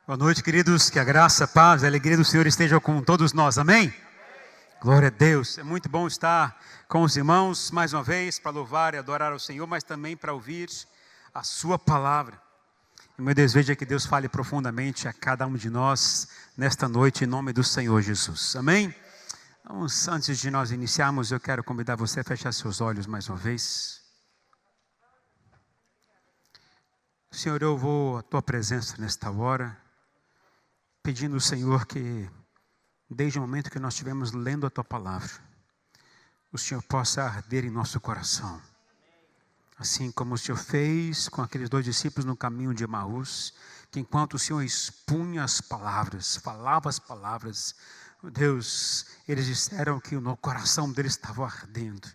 Boa noite, queridos. Que a graça, a paz, a alegria do Senhor esteja com todos nós. Amém? Glória a Deus. É muito bom estar com os irmãos mais uma vez para louvar e adorar ao Senhor, mas também para ouvir a sua palavra. E meu desejo é que Deus fale profundamente a cada um de nós nesta noite, em nome do Senhor Jesus. Amém? Vamos, antes de nós iniciarmos, eu quero convidar você a fechar seus olhos mais uma vez. Senhor, eu vou à tua presença nesta hora, pedindo ao Senhor que, desde o momento que nós estivemos lendo a tua palavra, o Senhor possa arder em nosso coração. Assim como o Senhor fez com aqueles dois discípulos no caminho de Emaús, que enquanto o Senhor expunha as palavras, falava as palavras, Deus, eles disseram que no coração deles estava ardendo.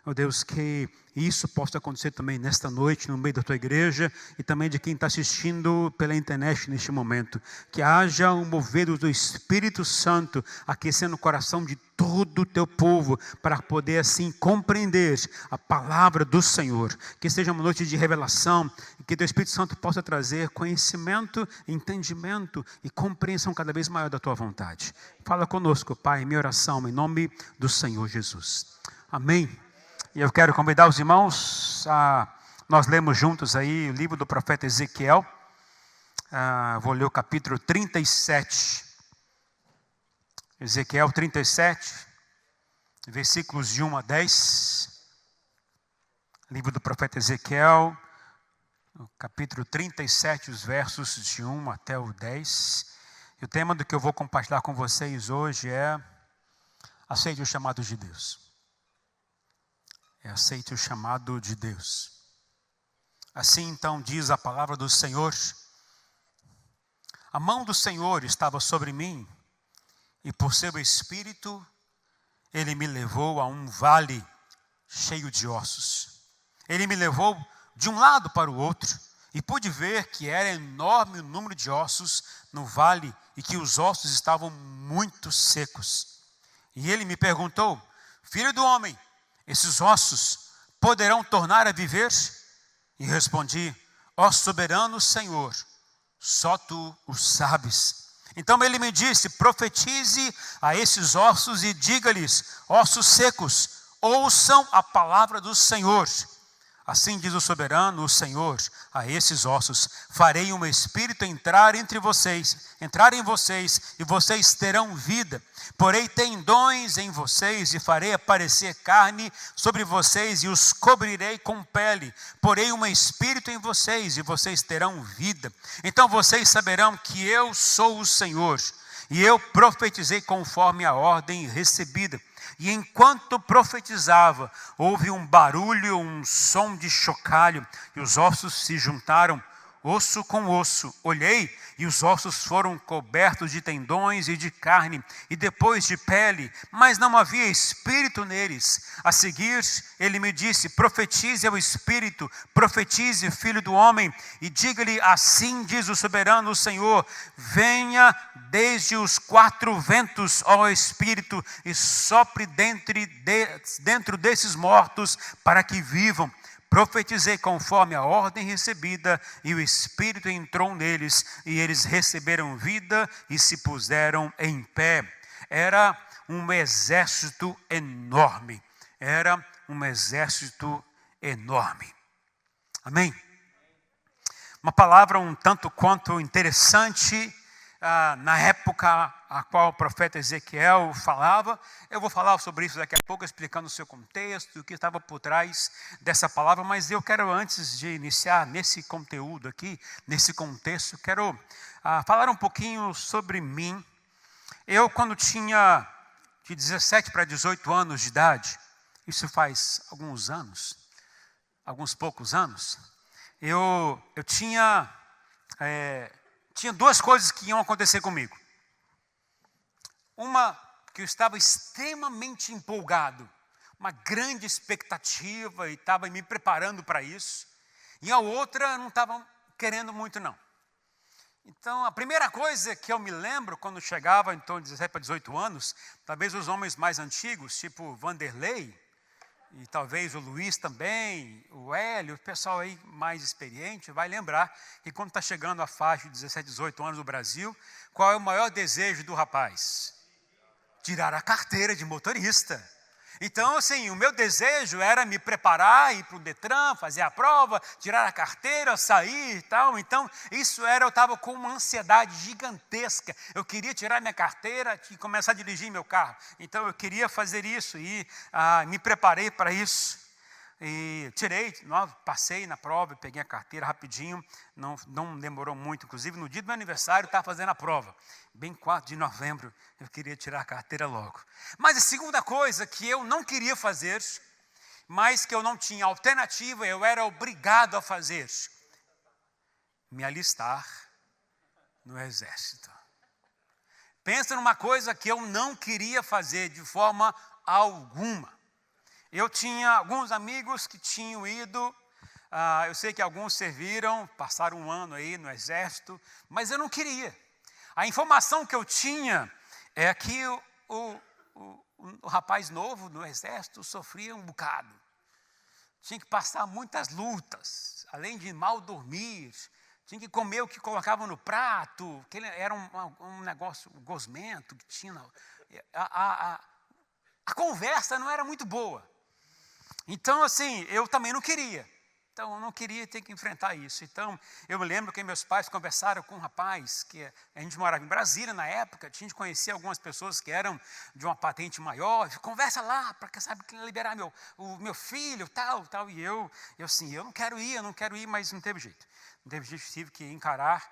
Oh Deus, que isso possa acontecer também nesta noite, no meio da tua igreja, e também de quem está assistindo pela internet neste momento. Que haja um mover do Espírito Santo, aquecendo o coração de todo o teu povo, para poder assim compreender a palavra do Senhor. Que seja uma noite de revelação, e que o teu Espírito Santo possa trazer conhecimento, entendimento e compreensão cada vez maior da tua vontade. Fala conosco, Pai, em minha oração, em nome do Senhor Jesus. Amém. E eu quero convidar os irmãos nós lemos juntos aí o livro do profeta Ezequiel. Vou ler o capítulo 37. Ezequiel 37, versículos de 1 a 10. Livro do profeta Ezequiel, no capítulo 37, os versos de 1 até o 10. E o tema do que eu vou compartilhar com vocês hoje é: aceite o chamado de Deus. Aceite o chamado de Deus. Assim então diz a palavra do Senhor: a mão do Senhor estava sobre mim, e por seu Espírito Ele me levou a um vale cheio de ossos. Ele me levou de um lado para o outro, e pude ver que era enorme o número de ossos no vale, e que os ossos estavam muito secos. E Ele me perguntou: filho do homem, esses ossos poderão tornar a viver? E respondi: ó soberano Senhor, só tu o sabes. Então ele me disse: profetize a esses ossos e diga-lhes: ossos secos, ouçam a palavra do Senhor. Assim diz o soberano, o Senhor, a esses ossos: farei um espírito entrar em vocês, e vocês terão vida. Porei tendões em vocês, e farei aparecer carne sobre vocês, e os cobrirei com pele. Porei um espírito em vocês, e vocês terão vida. Então vocês saberão que eu sou o Senhor, e eu profetizei conforme a ordem recebida. E enquanto profetizava, houve um barulho, um som de chocalho, e os ossos se juntaram, osso com osso. Olhei, e os ossos foram cobertos de tendões e de carne, e depois de pele, mas não havia espírito neles. A seguir, ele me disse: profetize ao espírito, profetize, filho do homem, e diga-lhe: assim diz o soberano Senhor, venha desde os quatro ventos, ó Espírito, e sopre dentro desses mortos, para que vivam. Profetizei conforme a ordem recebida, e o Espírito entrou neles, e eles receberam vida e se puseram em pé. Era um exército enorme. Era um exército enorme. Amém? Uma palavra um tanto quanto interessante. Na época a qual o profeta Ezequiel falava. Eu vou falar sobre isso daqui a pouco, explicando o seu contexto, o que estava por trás dessa palavra, mas eu quero, antes de iniciar nesse conteúdo aqui, nesse contexto, quero falar um pouquinho sobre mim. Eu, quando tinha de 17 para 18 anos de idade, isso faz alguns anos, alguns poucos anos, eu tinha duas coisas que iam acontecer comigo. Uma, que eu estava extremamente empolgado, uma grande expectativa, e estava me preparando para isso. E a outra, eu não estava querendo muito não. Então, a primeira coisa que eu me lembro, quando chegava em torno de 17 para 18 anos, talvez os homens mais antigos, tipo Vanderlei, e talvez o Luiz também, o Hélio, o pessoal aí mais experiente, vai lembrar que quando está chegando a faixa de 17, 18 anos no Brasil, qual é o maior desejo do rapaz? Tirar a carteira de motorista. Então, assim, o meu desejo era me preparar, ir para o Detran, fazer a prova, tirar a carteira, sair e tal. Então, isso era, eu estava com uma ansiedade gigantesca. Eu queria tirar minha carteira e começar a dirigir meu carro. Então, eu queria fazer isso e me preparei para isso. E tirei, passei na prova, peguei a carteira rapidinho, não demorou muito. Inclusive, no dia do meu aniversário, eu estava fazendo a prova. Bem 4 de novembro, eu queria tirar a carteira logo. Mas a segunda coisa que eu não queria fazer, mas que eu não tinha alternativa, eu era obrigado a fazer, me alistar no exército. Pensa numa coisa que eu não queria fazer de forma alguma. Eu tinha alguns amigos que tinham ido, eu sei que alguns serviram, passaram um ano aí no exército, mas eu não queria. A informação que eu tinha é que o rapaz novo no exército sofria um bocado. Tinha que passar muitas lutas, além de mal dormir, tinha que comer o que colocavam no prato, que era um negócio gosmento que tinha. A conversa não era muito boa. Então, assim, eu também não queria. Então, eu não queria ter que enfrentar isso. Então, eu me lembro que meus pais conversaram com um rapaz, que a gente morava em Brasília na época, a gente conhecia algumas pessoas que eram de uma patente maior, conversa lá, para liberar o meu filho, tal. E eu assim, eu não quero ir, mas não teve jeito. Não teve jeito, tive que encarar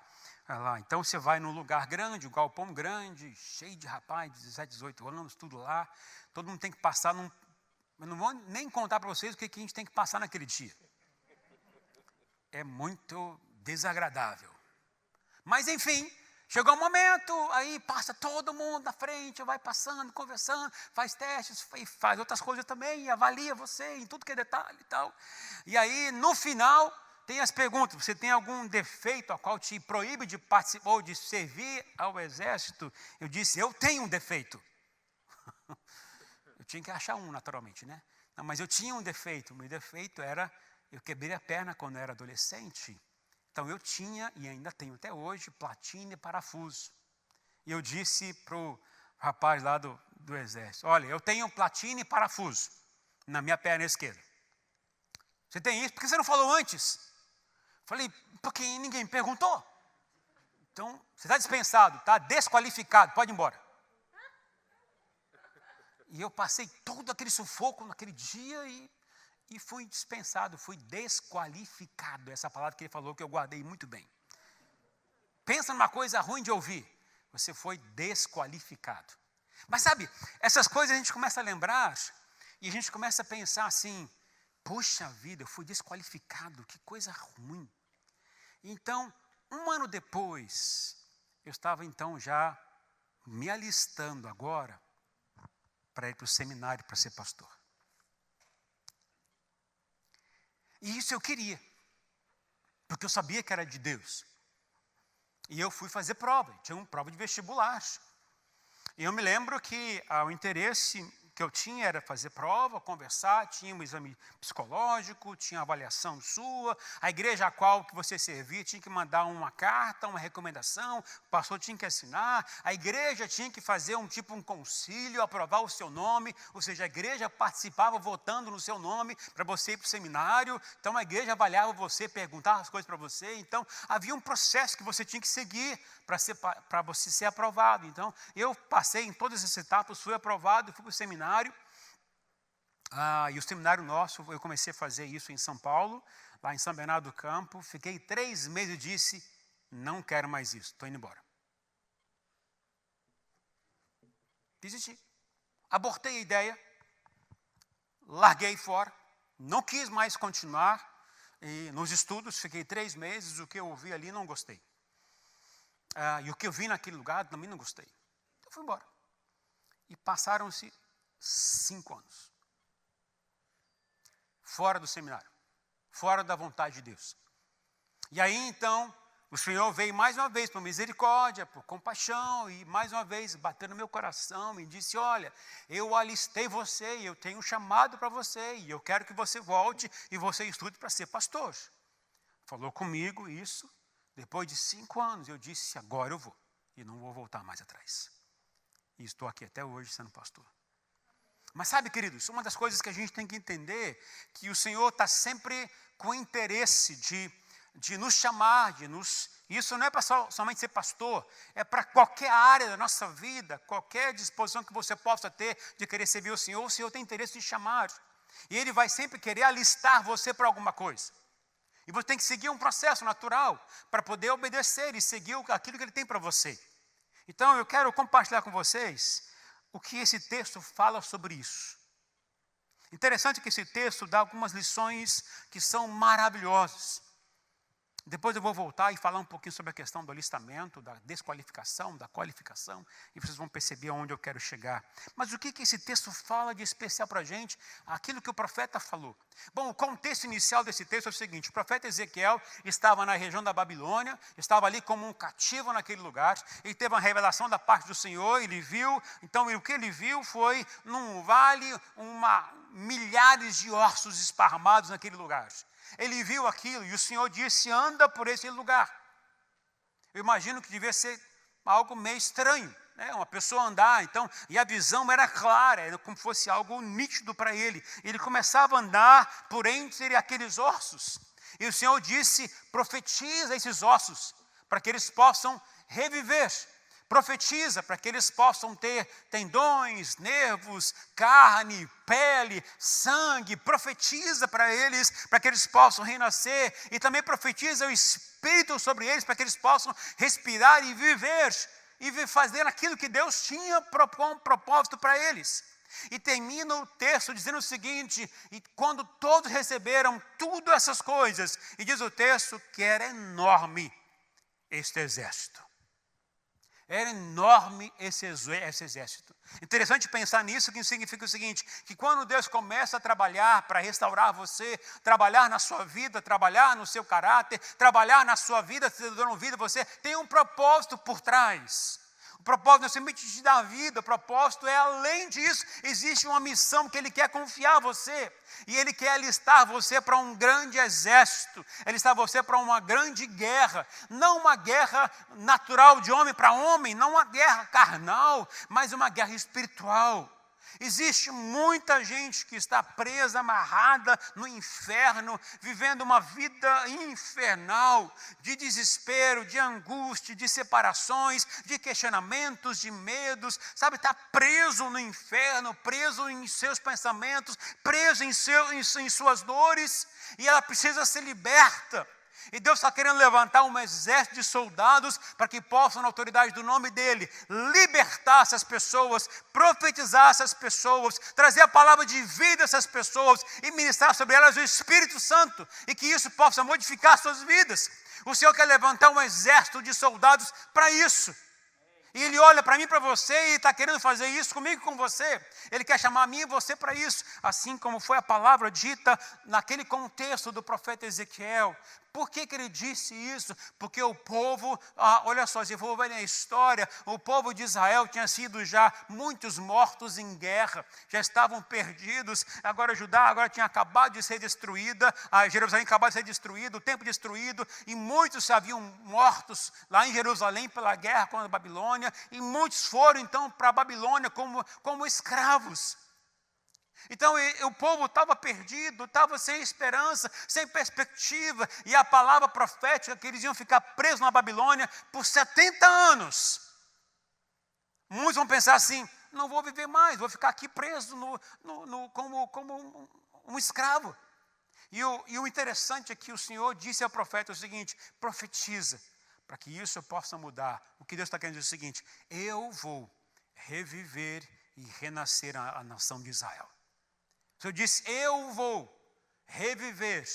lá. Então, você vai num lugar grande, um galpão grande, cheio de rapaz, 17, 18 anos, tudo lá. Todo mundo tem que passar num... Eu não vou nem contar para vocês o que a gente tem que passar naquele dia. É muito desagradável. Mas, enfim, chegou um momento, aí passa todo mundo na frente, vai passando, conversando, faz testes, faz outras coisas também, avalia você em tudo que é detalhe e tal. E aí, no final, tem as perguntas. Você tem algum defeito a qual te proíbe de participar ou de servir ao exército? Eu disse, eu tenho um defeito. Eu tinha que achar um, naturalmente, né? Não, mas eu tinha um defeito. O meu defeito era, eu quebrei a perna quando eu era adolescente. Então eu tinha, e ainda tenho até hoje, platina e parafuso. E eu disse para o rapaz lá do exército, olha, eu tenho platina e parafuso na minha perna esquerda. Você tem isso? Por que você não falou antes? Falei, porque ninguém me perguntou. Então, você está dispensado, está desqualificado, pode ir embora. E eu passei todo aquele sufoco naquele dia e fui dispensado, fui desqualificado. Essa palavra que ele falou que eu guardei muito bem. Pensa numa coisa ruim de ouvir. Você foi desqualificado. Mas sabe, essas coisas a gente começa a lembrar e a gente começa a pensar assim, poxa vida, eu fui desqualificado, que coisa ruim. Então, um ano depois, eu estava então já me alistando agora para ir para o seminário para ser pastor. E isso eu queria, porque eu sabia que era de Deus. E eu fui fazer prova, tinha uma prova de vestibular. E eu me lembro que o interesse que eu tinha era fazer prova, conversar, tinha um exame psicológico, tinha avaliação sua, a igreja a qual que você servia tinha que mandar uma carta, uma recomendação, o pastor tinha que assinar, a igreja tinha que fazer um concílio, aprovar o seu nome, ou seja, a igreja participava votando no seu nome para você ir para o seminário, então a igreja avaliava você, perguntava as coisas para você, então havia um processo que você tinha que seguir para você ser aprovado. Então eu passei em todas essas etapas, fui aprovado, fui para o seminário. E o seminário nosso, eu comecei a fazer isso em São Paulo, lá em São Bernardo do Campo. Fiquei 3 meses e disse, não quero mais isso, estou indo embora. Desisti. Abortei a ideia, larguei fora, não quis mais continuar. E nos estudos, fiquei 3 meses, o que eu ouvi ali não gostei. E o que eu vi naquele lugar também não gostei. Eu fui embora. E passaram-se 5 anos. Fora do seminário. Fora da vontade de Deus. E aí então, O Senhor veio mais uma vez por misericórdia, por compaixão, e mais uma vez bateu no meu coração e disse: olha, eu alistei você, e eu tenho um chamado para você, e eu quero que você volte e você estude para ser pastor. Falou comigo isso, depois de 5 anos, eu disse: agora eu vou, e não vou voltar mais atrás. E estou aqui até hoje sendo pastor. Mas sabe, queridos, uma das coisas que a gente tem que entender, que o Senhor está sempre com interesse de nos chamar, isso não é para somente ser pastor, é para qualquer área da nossa vida, qualquer disposição que você possa ter de querer servir o Senhor tem interesse de chamar. E Ele vai sempre querer alistar você para alguma coisa. E você tem que seguir um processo natural para poder obedecer e seguir aquilo que Ele tem para você. Então eu quero compartilhar com vocês o que esse texto fala sobre isso. Interessante que esse texto dá algumas lições que são maravilhosas. Depois eu vou voltar e falar um pouquinho sobre a questão do alistamento, da desqualificação, da qualificação, e vocês vão perceber aonde eu quero chegar. Mas o que esse texto fala de especial para a gente? Aquilo que o profeta falou. Bom, o contexto inicial desse texto é o seguinte: o profeta Ezequiel estava na região da Babilônia, estava ali como um cativo naquele lugar, ele teve uma revelação da parte do Senhor, ele viu, então o que ele viu foi num vale milhares de ossos esparramados naquele lugar. Ele viu aquilo e o Senhor disse: anda por esse lugar. Eu imagino que devia ser algo meio estranho, né? Uma pessoa andar, então, e a visão era clara, era como se fosse algo nítido para ele. Ele começava a andar por entre aqueles ossos. E o Senhor disse: profetiza esses ossos, para que eles possam reviver. Profetiza para que eles possam ter tendões, nervos, carne, pele, sangue. Profetiza para eles, para que eles possam renascer. E também profetiza o Espírito sobre eles, para que eles possam respirar e viver. E fazer aquilo que Deus tinha um propósito para eles. E termina o texto dizendo o seguinte: e quando todos receberam tudo essas coisas, e diz o texto que era enorme este exército. Era enorme esse exército. Interessante pensar nisso, que significa o seguinte: que quando Deus começa a trabalhar para restaurar você, trabalhar na sua vida, trabalhar no seu caráter, trabalhar na sua vida, se dando vida, você tem um propósito por trás. O propósito não é somente te dar vida, o propósito é além disso, existe uma missão que Ele quer confiar a você. E Ele quer alistar você para um grande exército, alistar você para uma grande guerra. Não uma guerra natural de homem para homem, não uma guerra carnal, mas uma guerra espiritual. Existe muita gente que está presa, amarrada no inferno, vivendo uma vida infernal, de desespero, de angústia, de separações, de questionamentos, de medos, sabe, está preso no inferno, preso em seus pensamentos, preso em suas dores, e ela precisa ser liberta. E Deus está querendo levantar um exército de soldados para que possam, na autoridade do nome dEle, libertar essas pessoas, profetizar essas pessoas, trazer a palavra de vida a essas pessoas e ministrar sobre elas o Espírito Santo, e que isso possa modificar suas vidas. O Senhor quer levantar um exército de soldados para isso. E Ele olha para mim e para você e está querendo fazer isso comigo e com você. Ele quer chamar a mim e você para isso. Assim como foi a palavra dita naquele contexto do profeta Ezequiel. Por que ele disse isso? Porque o povo, olha só, se for ver a história, o povo de Israel tinha sido já muitos mortos em guerra, já estavam perdidos. Agora Judá tinha acabado de ser destruída, Jerusalém acabou de ser destruído, o templo destruído, e muitos se haviam mortos lá em Jerusalém pela guerra com a Babilônia, e muitos foram então para a Babilônia como escravos. Então o povo estava perdido, estava sem esperança, sem perspectiva, e a palavra profética que eles iam ficar presos na Babilônia por 70 anos. Muitos vão pensar assim: não vou viver mais, vou ficar aqui preso como um escravo. E o interessante é que o Senhor disse ao profeta o seguinte: profetiza, para que isso possa mudar. O que Deus está querendo dizer é o seguinte: eu vou reviver e renascer a nação de Israel. O Senhor disse: eu vou reviver,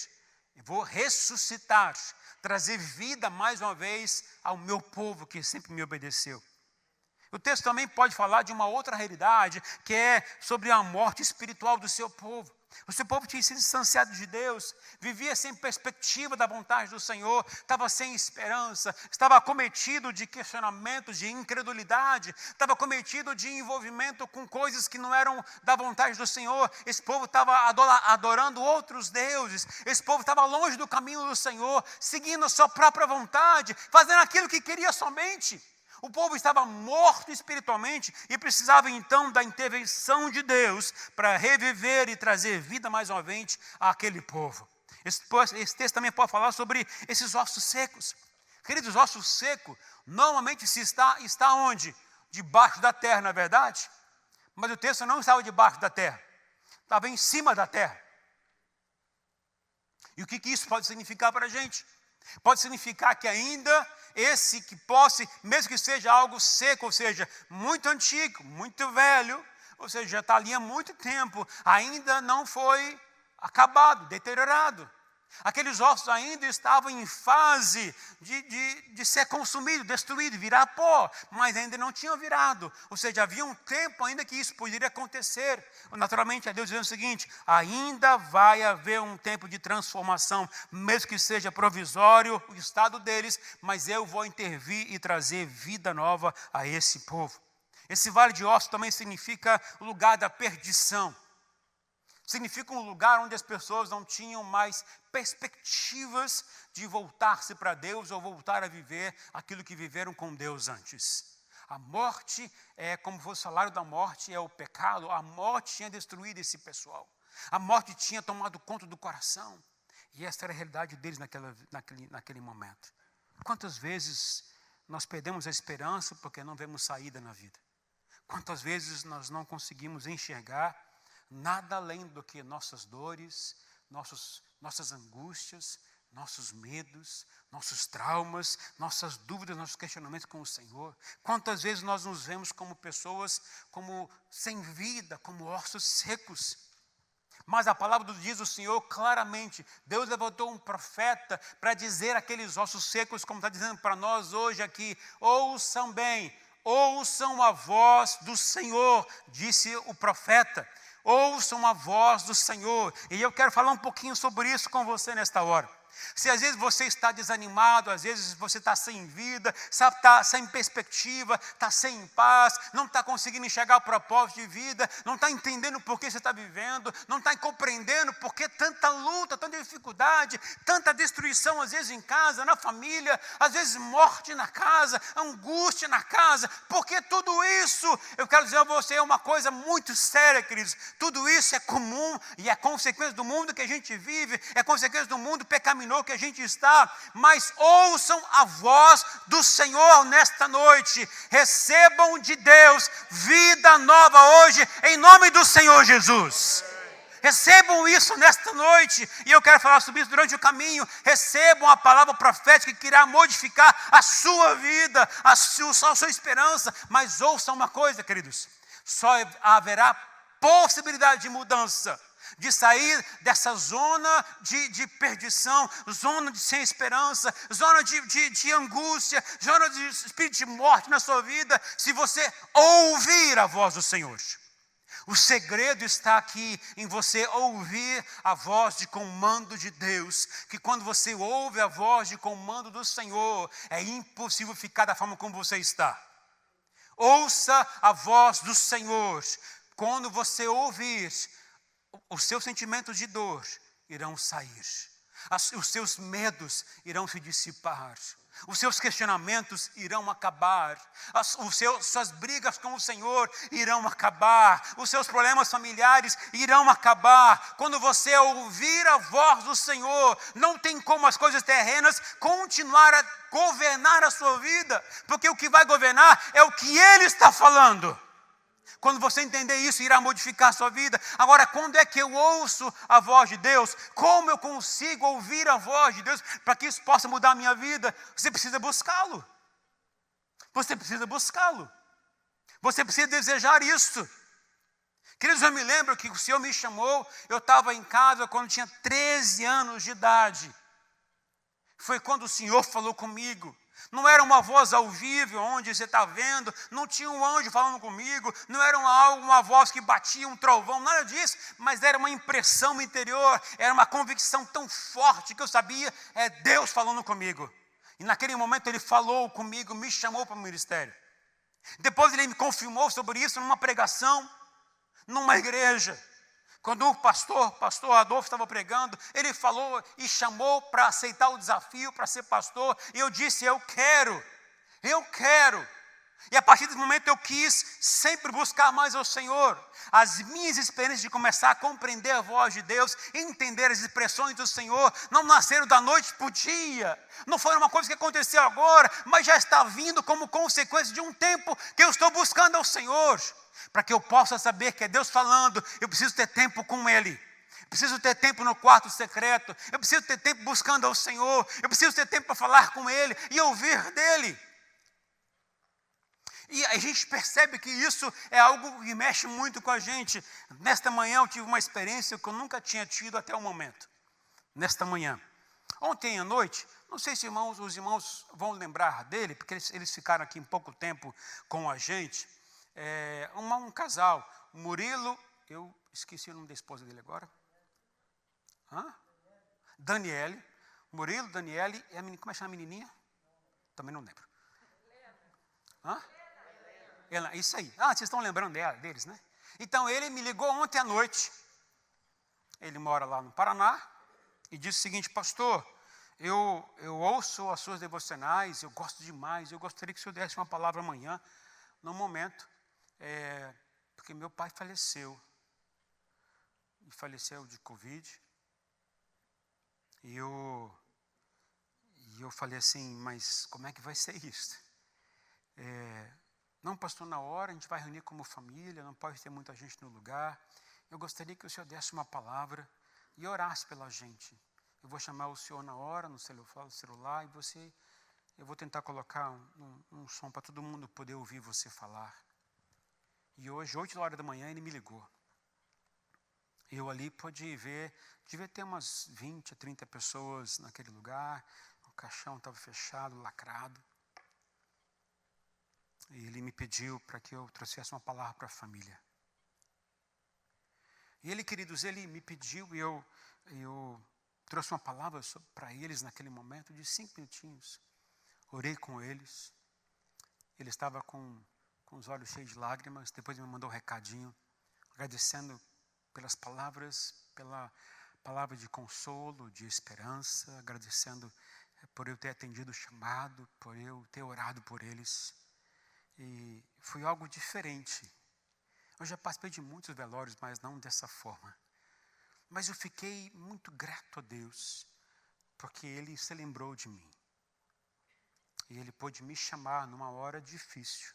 vou ressuscitar, trazer vida mais uma vez ao meu povo que sempre me obedeceu. O texto também pode falar de uma outra realidade, que é sobre a morte espiritual do seu povo. O seu povo tinha sido distanciado de Deus, vivia sem perspectiva da vontade do Senhor, estava sem esperança, estava acometido de questionamentos, de incredulidade, estava acometido de envolvimento com coisas que não eram da vontade do Senhor. Esse povo estava adorando outros deuses, esse povo estava longe do caminho do Senhor, seguindo a sua própria vontade, fazendo aquilo que queria somente. O povo estava morto espiritualmente e precisava então da intervenção de Deus para reviver e trazer vida mais uma vez àquele povo. Esse texto também pode falar sobre esses ossos secos. Queridos, ossos secos normalmente está onde? Debaixo da terra, não é verdade? Mas o texto não estava debaixo da terra, estava em cima da terra. E o que isso pode significar para a gente? Pode significar que ainda esse que posse, mesmo que seja algo seco, ou seja, muito antigo, muito velho, ou seja, já está ali há muito tempo, ainda não foi acabado, deteriorado. Aqueles ossos ainda estavam em fase de ser consumido, destruído, virar pó, mas ainda não tinham virado. Ou seja, havia um tempo ainda que isso poderia acontecer. Naturalmente, a Deus dizendo o seguinte: ainda vai haver um tempo de transformação, mesmo que seja provisório o estado deles, mas eu vou intervir e trazer vida nova a esse povo. Esse vale de ossos também significa o lugar da perdição. Significa um lugar onde as pessoas não tinham mais perspectivas de voltar-se para Deus ou voltar a viver aquilo que viveram com Deus antes. A morte é como fosse o salário da morte, é o pecado. A morte tinha destruído esse pessoal. A morte tinha tomado conta do coração. E essa era a realidade deles naquele momento. Quantas vezes nós perdemos a esperança porque não vemos saída na vida? Quantas vezes nós não conseguimos enxergar nada além do que nossas dores, nossas angústias, nossos medos, nossos traumas, nossas dúvidas, nossos questionamentos com o Senhor. Quantas vezes nós nos vemos como pessoas como sem vida, como ossos secos. Mas a palavra diz o Senhor claramente, Deus levantou um profeta para dizer àqueles ossos secos, como está dizendo para nós hoje aqui: ouçam bem, ouçam a voz do Senhor, disse o profeta. Ouçam a voz do Senhor. E eu quero falar um pouquinho sobre isso com você nesta hora. Se às vezes você está desanimado, às vezes você está sem vida, está sem perspectiva, está sem paz, não está conseguindo enxergar o propósito de vida, não está entendendo por que você está vivendo, não está compreendendo por que tanta luta, tanta dificuldade, tanta destruição às vezes em casa, na família, às vezes morte na casa, angústia na casa, porque tudo isso, eu quero dizer a você uma coisa muito séria, queridos, tudo isso é comum e é consequência do mundo que a gente vive, é consequência do mundo pecaminoso que a gente está, mas ouçam a voz do Senhor nesta noite, recebam de Deus vida nova hoje, em nome do Senhor Jesus. Recebam isso nesta noite, e eu quero falar sobre isso durante o caminho. Recebam a palavra profética que irá modificar a sua vida, a sua esperança. Mas ouçam uma coisa, queridos: só haverá possibilidade de mudança, de sair dessa zona de perdição, zona de sem esperança, zona de angústia, zona de espírito de morte na sua vida, se você ouvir a voz do Senhor. O segredo está aqui em você ouvir a voz de comando de Deus, que quando você ouve a voz de comando do Senhor, é impossível ficar da forma como você está. Ouça a voz do Senhor. Quando você ouvir, os seus sentimentos de dor irão sair, os seus medos irão se dissipar, os seus questionamentos irão acabar, suas brigas com o Senhor irão acabar, os seus problemas familiares irão acabar. Quando você ouvir a voz do Senhor, não tem como as coisas terrenas continuar a governar a sua vida, porque o que vai governar é o que Ele está falando. Quando você entender isso, irá modificar a sua vida. Agora, quando é que eu ouço a voz de Deus? Como eu consigo ouvir a voz de Deus para que isso possa mudar a minha vida? Você precisa buscá-lo. Você precisa buscá-lo. Você precisa desejar isso. Queridos, eu me lembro que o Senhor me chamou, eu estava em casa quando tinha 13 anos de idade. Foi quando o Senhor falou comigo. Não era uma voz ao vivo, onde você está vendo, não tinha um anjo falando comigo, não era uma voz que batia um trovão, nada disso, mas era uma impressão interior, era uma convicção tão forte que eu sabia, é Deus falando comigo. E naquele momento ele falou comigo, me chamou para o ministério. Depois ele me confirmou sobre isso numa pregação, numa igreja. Quando o pastor Adolfo estava pregando, ele falou e chamou para aceitar o desafio, para ser pastor. E eu disse, eu quero. E a partir desse momento eu quis sempre buscar mais ao Senhor. As minhas experiências de começar a compreender a voz de Deus, entender as expressões do Senhor, não nasceram da noite para o dia. Não foi uma coisa que aconteceu agora, mas já está vindo como consequência de um tempo que eu estou buscando ao Senhor. Para que eu possa saber que é Deus falando, eu preciso ter tempo com Ele. Eu preciso ter tempo no quarto secreto. Eu preciso ter tempo buscando ao Senhor. Eu preciso ter tempo para falar com Ele e ouvir dEle. E a gente percebe que isso é algo que mexe muito com a gente. Nesta manhã eu tive uma experiência que eu nunca tinha tido até o momento. Nesta manhã. Ontem à noite, não sei se os irmãos vão lembrar dele, porque eles ficaram aqui em pouco tempo com a gente. Um casal, Murilo, eu esqueci o nome da esposa dele agora. Daniele. Murilo, Daniele, e a menina, como é que chama a menininha? Também não lembro. Isso aí. Vocês estão lembrando deles, né? Então ele me ligou ontem à noite. Ele mora lá no Paraná e disse o seguinte, pastor, eu ouço as suas devocionais, eu gosto demais, eu gostaria que o senhor desse uma palavra amanhã, no momento. Porque meu pai faleceu. E faleceu de Covid. E eu falei assim, mas como é que vai ser isso? Não, pastor, na hora a gente vai reunir como família, não pode ter muita gente no lugar. Eu gostaria que o senhor desse uma palavra e orasse pela gente. Eu vou chamar o senhor na hora, no celular, e eu vou tentar colocar um som para todo mundo poder ouvir você falar. E hoje, 8 horas da manhã, ele me ligou. Eu ali pude ver, devia ter umas 20 a 30 pessoas naquele lugar. O caixão estava fechado, lacrado. E ele me pediu para que eu trouxesse uma palavra para a família. E ele, queridos, ele me pediu e eu trouxe uma palavra para eles naquele momento de 5 minutinhos. Orei com eles. Ele estava com os olhos cheios de lágrimas. Depois me mandou um recadinho, agradecendo pelas palavras, pela palavra de consolo, de esperança, agradecendo por eu ter atendido o chamado, por eu ter orado por eles. E foi algo diferente. Eu já participei de muitos velórios, mas não dessa forma. Mas eu fiquei muito grato a Deus, porque Ele se lembrou de mim. E Ele pôde me chamar numa hora difícil.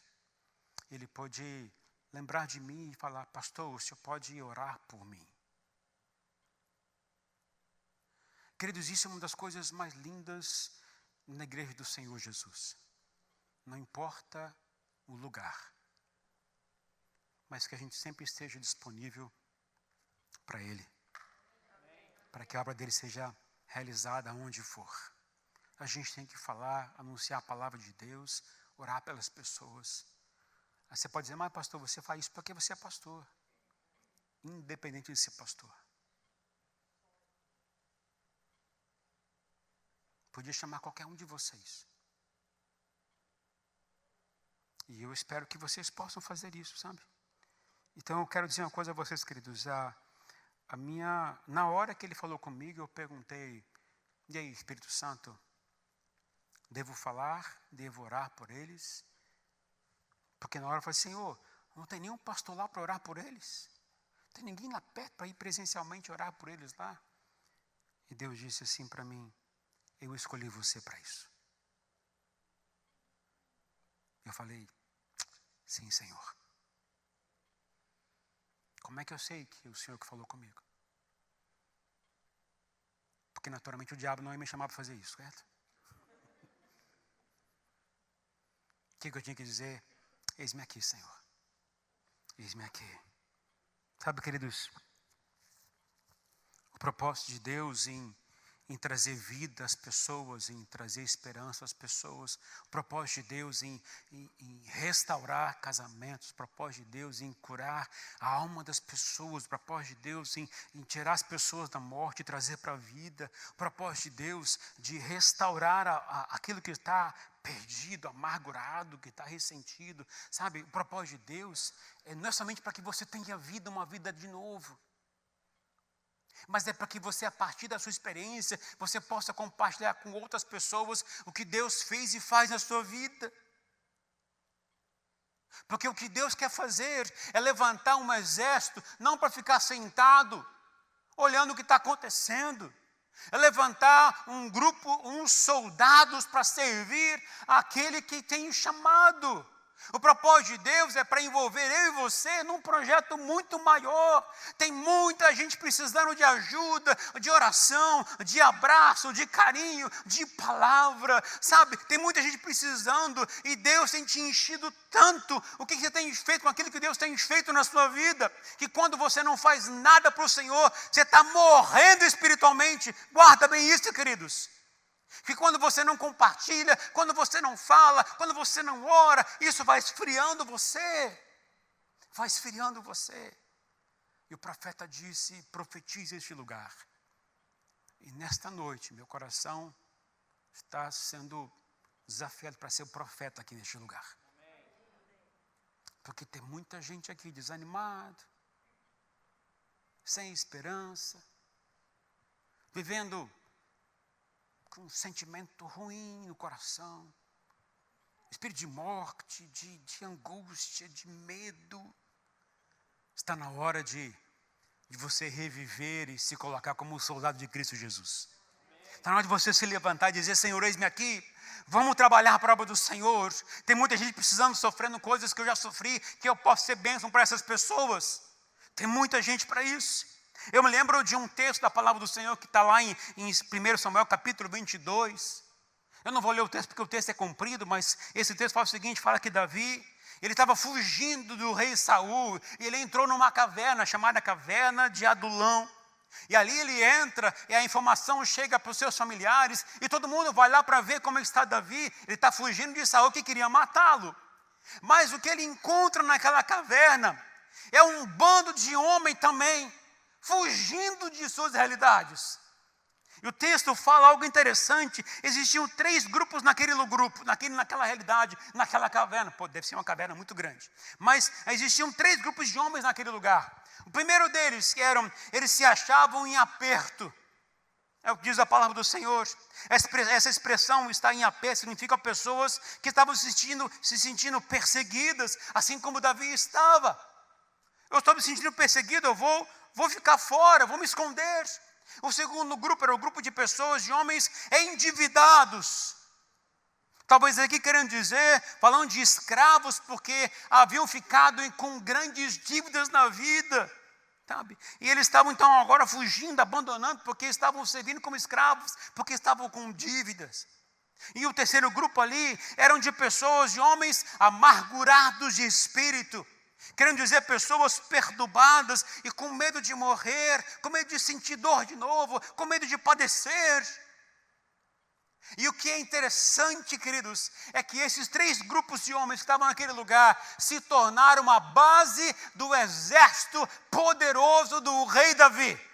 Ele pôde lembrar de mim e falar, pastor, o senhor pode orar por mim. Queridos, isso é uma das coisas mais lindas na igreja do Senhor Jesus. Não importa o lugar, mas que a gente sempre esteja disponível para Ele. Para que a obra dele seja realizada onde for. A gente tem que falar, anunciar a palavra de Deus, orar pelas pessoas. Aí você pode dizer, mas pastor, você faz isso porque você é pastor. Independente de ser pastor. Podia chamar qualquer um de vocês. E eu espero que vocês possam fazer isso, sabe? Então eu quero dizer uma coisa a vocês, queridos. Na hora que ele falou comigo, eu perguntei, e aí, Espírito Santo, devo falar, devo orar por eles? Porque na hora eu falei, Senhor, não tem nenhum pastor lá para orar por eles? Não tem ninguém lá perto para ir presencialmente orar por eles lá? E Deus disse assim para mim, eu escolhi você para isso. Eu falei, sim, Senhor. Como é que eu sei que o Senhor que falou comigo? Porque naturalmente o diabo não ia me chamar para fazer isso, certo? O que eu tinha que dizer? Eis-me aqui, Senhor. Eis-me aqui. Sabe, queridos, o propósito de Deus em em trazer vida às pessoas, em trazer esperança às pessoas. O propósito de Deus em restaurar casamentos. O propósito de Deus em curar a alma das pessoas. O propósito de Deus em tirar as pessoas da morte e trazer para a vida. O propósito de Deus de restaurar aquilo que está perdido, amargurado, que está ressentido. Sabe, o propósito de Deus não é somente para que você tenha vida, uma vida de novo. Mas é para que você, a partir da sua experiência, você possa compartilhar com outras pessoas o que Deus fez e faz na sua vida. Porque o que Deus quer fazer é levantar um exército, não para ficar sentado, olhando o que está acontecendo. É levantar um grupo, uns soldados para servir aquele que tem o chamado. O propósito de Deus é para envolver eu e você num projeto muito maior. Tem muita gente precisando de ajuda, de oração, de abraço, de carinho, de palavra, sabe? Tem muita gente precisando e Deus tem te enchido tanto. O que você tem feito com aquilo que Deus tem feito na sua vida? Que quando você não faz nada para o Senhor, você está morrendo espiritualmente. Guarda bem isso, queridos. Que quando você não compartilha, quando você não fala, quando você não ora, isso vai esfriando você. Vai esfriando você. E o profeta disse: profetize este lugar. E nesta noite, meu coração está sendo desafiado para ser o profeta aqui neste lugar. Porque tem muita gente aqui desanimada, sem esperança, vivendo com um sentimento ruim no coração, espírito de morte, de angústia, de medo. Está na hora de você reviver e se colocar como um soldado de Cristo Jesus. Está na hora de você se levantar e dizer: Senhor, eis-me aqui, vamos trabalhar para a obra do Senhor. Tem muita gente precisando, sofrendo coisas que eu já sofri, que eu posso ser bênção para essas pessoas. Tem muita gente para isso. Eu me lembro de um texto da palavra do Senhor que está lá em 1 Samuel capítulo 22. Eu não vou ler o texto porque o texto é comprido, mas esse texto fala o seguinte, fala que Davi, ele estava fugindo do rei Saul, e ele entrou numa caverna, chamada caverna de Adulão. E ali ele entra, e a informação chega para os seus familiares, e todo mundo vai lá para ver como está Davi. Ele está fugindo de Saul, que queria matá-lo. Mas o que ele encontra naquela caverna é um bando de homens também, fugindo de suas realidades. E o texto fala algo interessante. Existiam 3 grupos naquela realidade, naquela caverna. Deve ser uma caverna muito grande. Mas existiam 3 grupos de homens naquele lugar. O primeiro deles, eles se achavam em aperto. É o que diz a palavra do Senhor. Essa expressão, estar em aperto, significa pessoas que estavam se sentindo perseguidas, assim como Davi estava. Eu estou me sentindo perseguido, eu vou ficar fora, vou me esconder. O segundo grupo era o grupo de pessoas, de homens endividados. Talvez aqui querendo dizer, falando de escravos, porque haviam ficado com grandes dívidas na vida, sabe? E eles estavam então agora fugindo, abandonando, porque estavam servindo como escravos, porque estavam com dívidas. E o terceiro grupo ali eram de pessoas, de homens amargurados de espírito. Querendo dizer, pessoas perturbadas e com medo de morrer, com medo de sentir dor de novo, com medo de padecer. E o que é interessante, queridos, é que esses 3 grupos de homens que estavam naquele lugar se tornaram uma base do exército poderoso do rei Davi.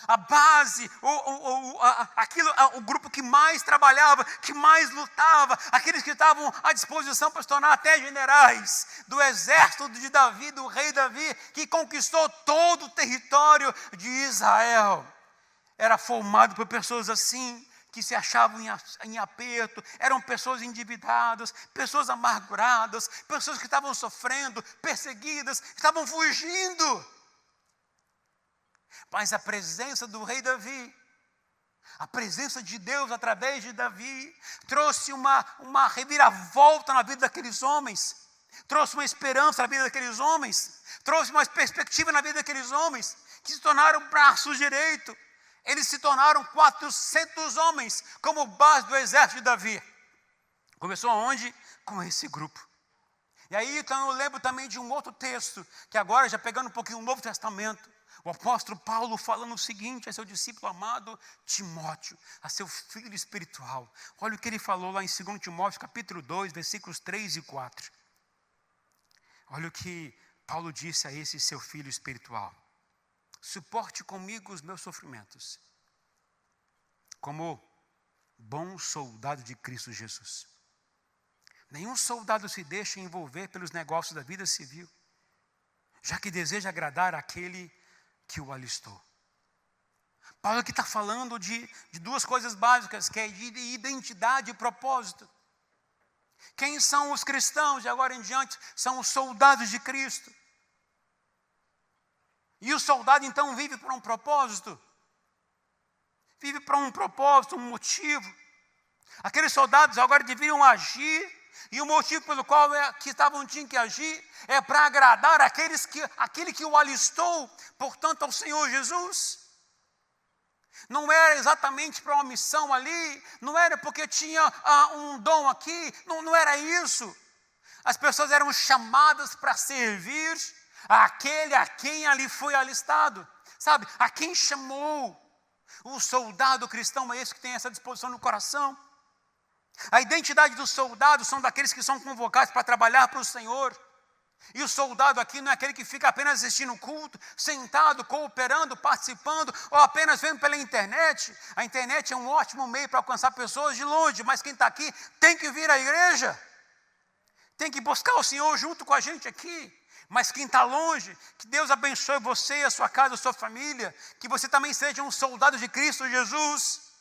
A base, o grupo que mais trabalhava, que mais lutava, aqueles que estavam à disposição para se tornar até generais do exército de Davi, do rei Davi, que conquistou todo o território de Israel. Era formado por pessoas assim, que se achavam em aperto, eram pessoas endividadas, pessoas amarguradas, pessoas que estavam sofrendo, perseguidas, estavam fugindo. Mas a presença do rei Davi, a presença de Deus através de Davi, trouxe uma reviravolta na vida daqueles homens, trouxe uma esperança na vida daqueles homens, trouxe uma perspectiva na vida daqueles homens, que se tornaram braços direitos. Eles se tornaram 400 homens como base do exército de Davi. Começou aonde? Com esse grupo. E aí então eu lembro também de um outro texto, que agora já pegando um pouquinho o Novo Testamento, O apóstolo Paulo falando o seguinte a seu discípulo amado Timóteo, a seu filho espiritual. Olha o que ele falou lá em 2 Timóteo capítulo 2, versículos 3 e 4. Olha o que Paulo disse a esse seu filho espiritual. Suporte comigo os meus sofrimentos, como bom soldado de Cristo Jesus. Nenhum soldado se deixa envolver pelos negócios da vida civil, já que deseja agradar aquele que o alistou. Paulo aqui está falando de duas coisas básicas, que é de identidade e propósito. Quem são os cristãos de agora em diante? São os soldados de Cristo. E o soldado então vive para um propósito. Vive para um propósito, um motivo. Aqueles soldados agora deveriam agir, e o motivo pelo qual tinham que agir é para agradar aquele que o alistou, portanto, ao Senhor Jesus. Não era exatamente para uma missão ali, não era porque tinha um dom aqui, não era isso. As pessoas eram chamadas para servir àquele a quem ali foi alistado, sabe? A quem chamou. O soldado cristão é esse que tem essa disposição no coração. A identidade dos soldados são daqueles que são convocados para trabalhar para o Senhor. E o soldado aqui não é aquele que fica apenas assistindo o culto, sentado, cooperando, participando, ou apenas vendo pela internet. A internet é um ótimo meio para alcançar pessoas de longe, mas quem está aqui tem que vir à igreja. Tem que buscar o Senhor junto com a gente aqui. Mas quem está longe, que Deus abençoe você, a sua casa, a sua família, que você também seja um soldado de Cristo Jesus.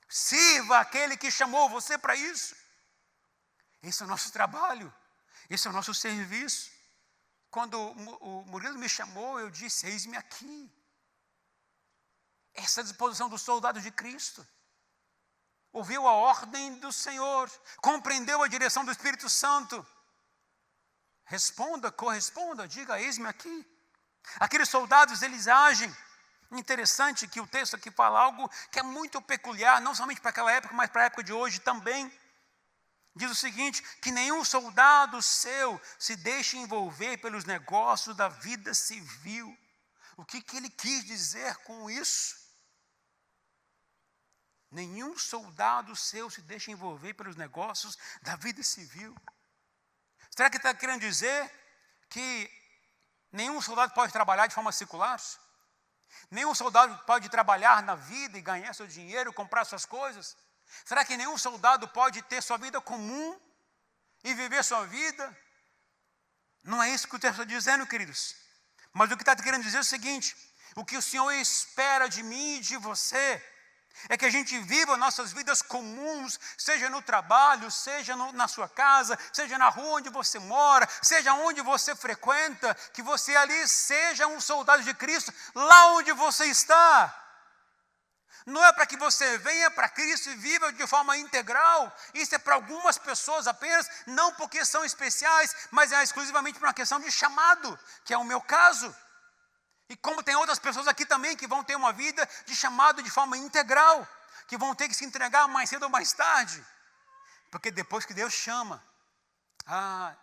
Sirva aquele que chamou você para isso. Esse é o nosso trabalho, esse é o nosso serviço. Quando o Murilo me chamou, eu disse: eis-me aqui. Essa é a disposição do soldado de Cristo. Ouviu a ordem do Senhor, compreendeu a direção do Espírito Santo. Responda, corresponda, diga: eis-me aqui. Aqueles soldados, eles agem. Interessante que o texto aqui fala algo que é muito peculiar, não somente para aquela época, mas para a época de hoje também. Diz o seguinte: que nenhum soldado seu se deixe envolver pelos negócios da vida civil. O que ele quis dizer com isso? Nenhum soldado seu se deixa envolver pelos negócios da vida civil. Será que está querendo dizer que nenhum soldado pode trabalhar de forma secular? Nenhum soldado pode trabalhar na vida e ganhar seu dinheiro, comprar suas coisas? Será que nenhum soldado pode ter sua vida comum e viver sua vida? Não é isso que o texto está dizendo, queridos. Mas o que está querendo dizer é o seguinte: o que o Senhor espera de mim e de você é que a gente viva nossas vidas comuns, seja no trabalho, seja na sua casa, seja na rua onde você mora, seja onde você frequenta, que você ali seja um soldado de Cristo, lá onde você está. Não é para que você venha para Cristo e viva de forma integral. Isso é para algumas pessoas apenas, não porque são especiais, mas é exclusivamente por uma questão de chamado, que é o meu caso. E como tem outras pessoas aqui também que vão ter uma vida de chamado de forma integral, que vão ter que se entregar mais cedo ou mais tarde. Porque depois que Deus chama,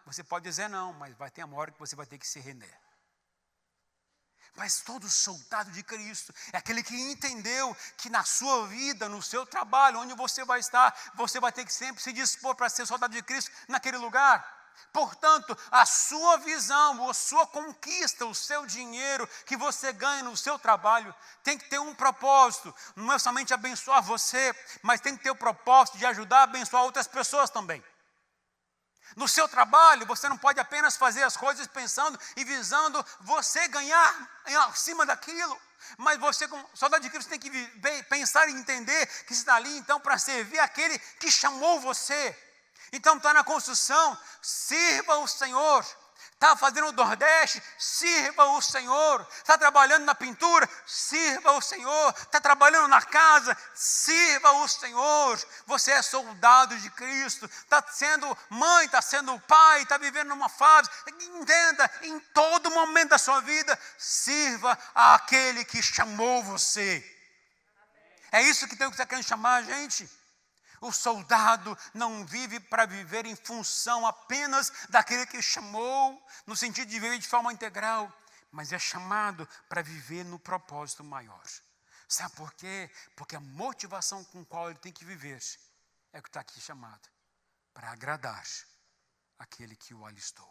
você pode dizer não, mas vai ter uma hora que você vai ter que se render. Mas todo soldado de Cristo é aquele que entendeu que na sua vida, no seu trabalho, onde você vai estar, você vai ter que sempre se dispor para ser soldado de Cristo naquele lugar. Portanto, a sua visão, a sua conquista, o seu dinheiro que você ganha no seu trabalho tem que ter um propósito. Não é somente abençoar você, mas tem que ter o propósito de ajudar a abençoar outras pessoas também. No seu trabalho, você não pode apenas fazer as coisas pensando e visando você ganhar acima daquilo. Mas você, como soldado de Cristo, tem que pensar e entender que está ali então para servir aquele que chamou você. Então está na construção, sirva o Senhor. Está fazendo o Nordeste, sirva o Senhor. Está trabalhando na pintura, sirva o Senhor. Está trabalhando na casa, sirva o Senhor. Você é soldado de Cristo. Está sendo mãe, está sendo pai, está vivendo numa fase. Entenda, em todo momento da sua vida, sirva àquele que chamou você. É isso que tem que estar querendo chamar a gente. O soldado não vive para viver em função apenas daquele que chamou, no sentido de viver de forma integral, mas é chamado para viver no propósito maior. Sabe por quê? Porque a motivação com a qual ele tem que viver é o que está aqui chamado, para agradar aquele que o alistou.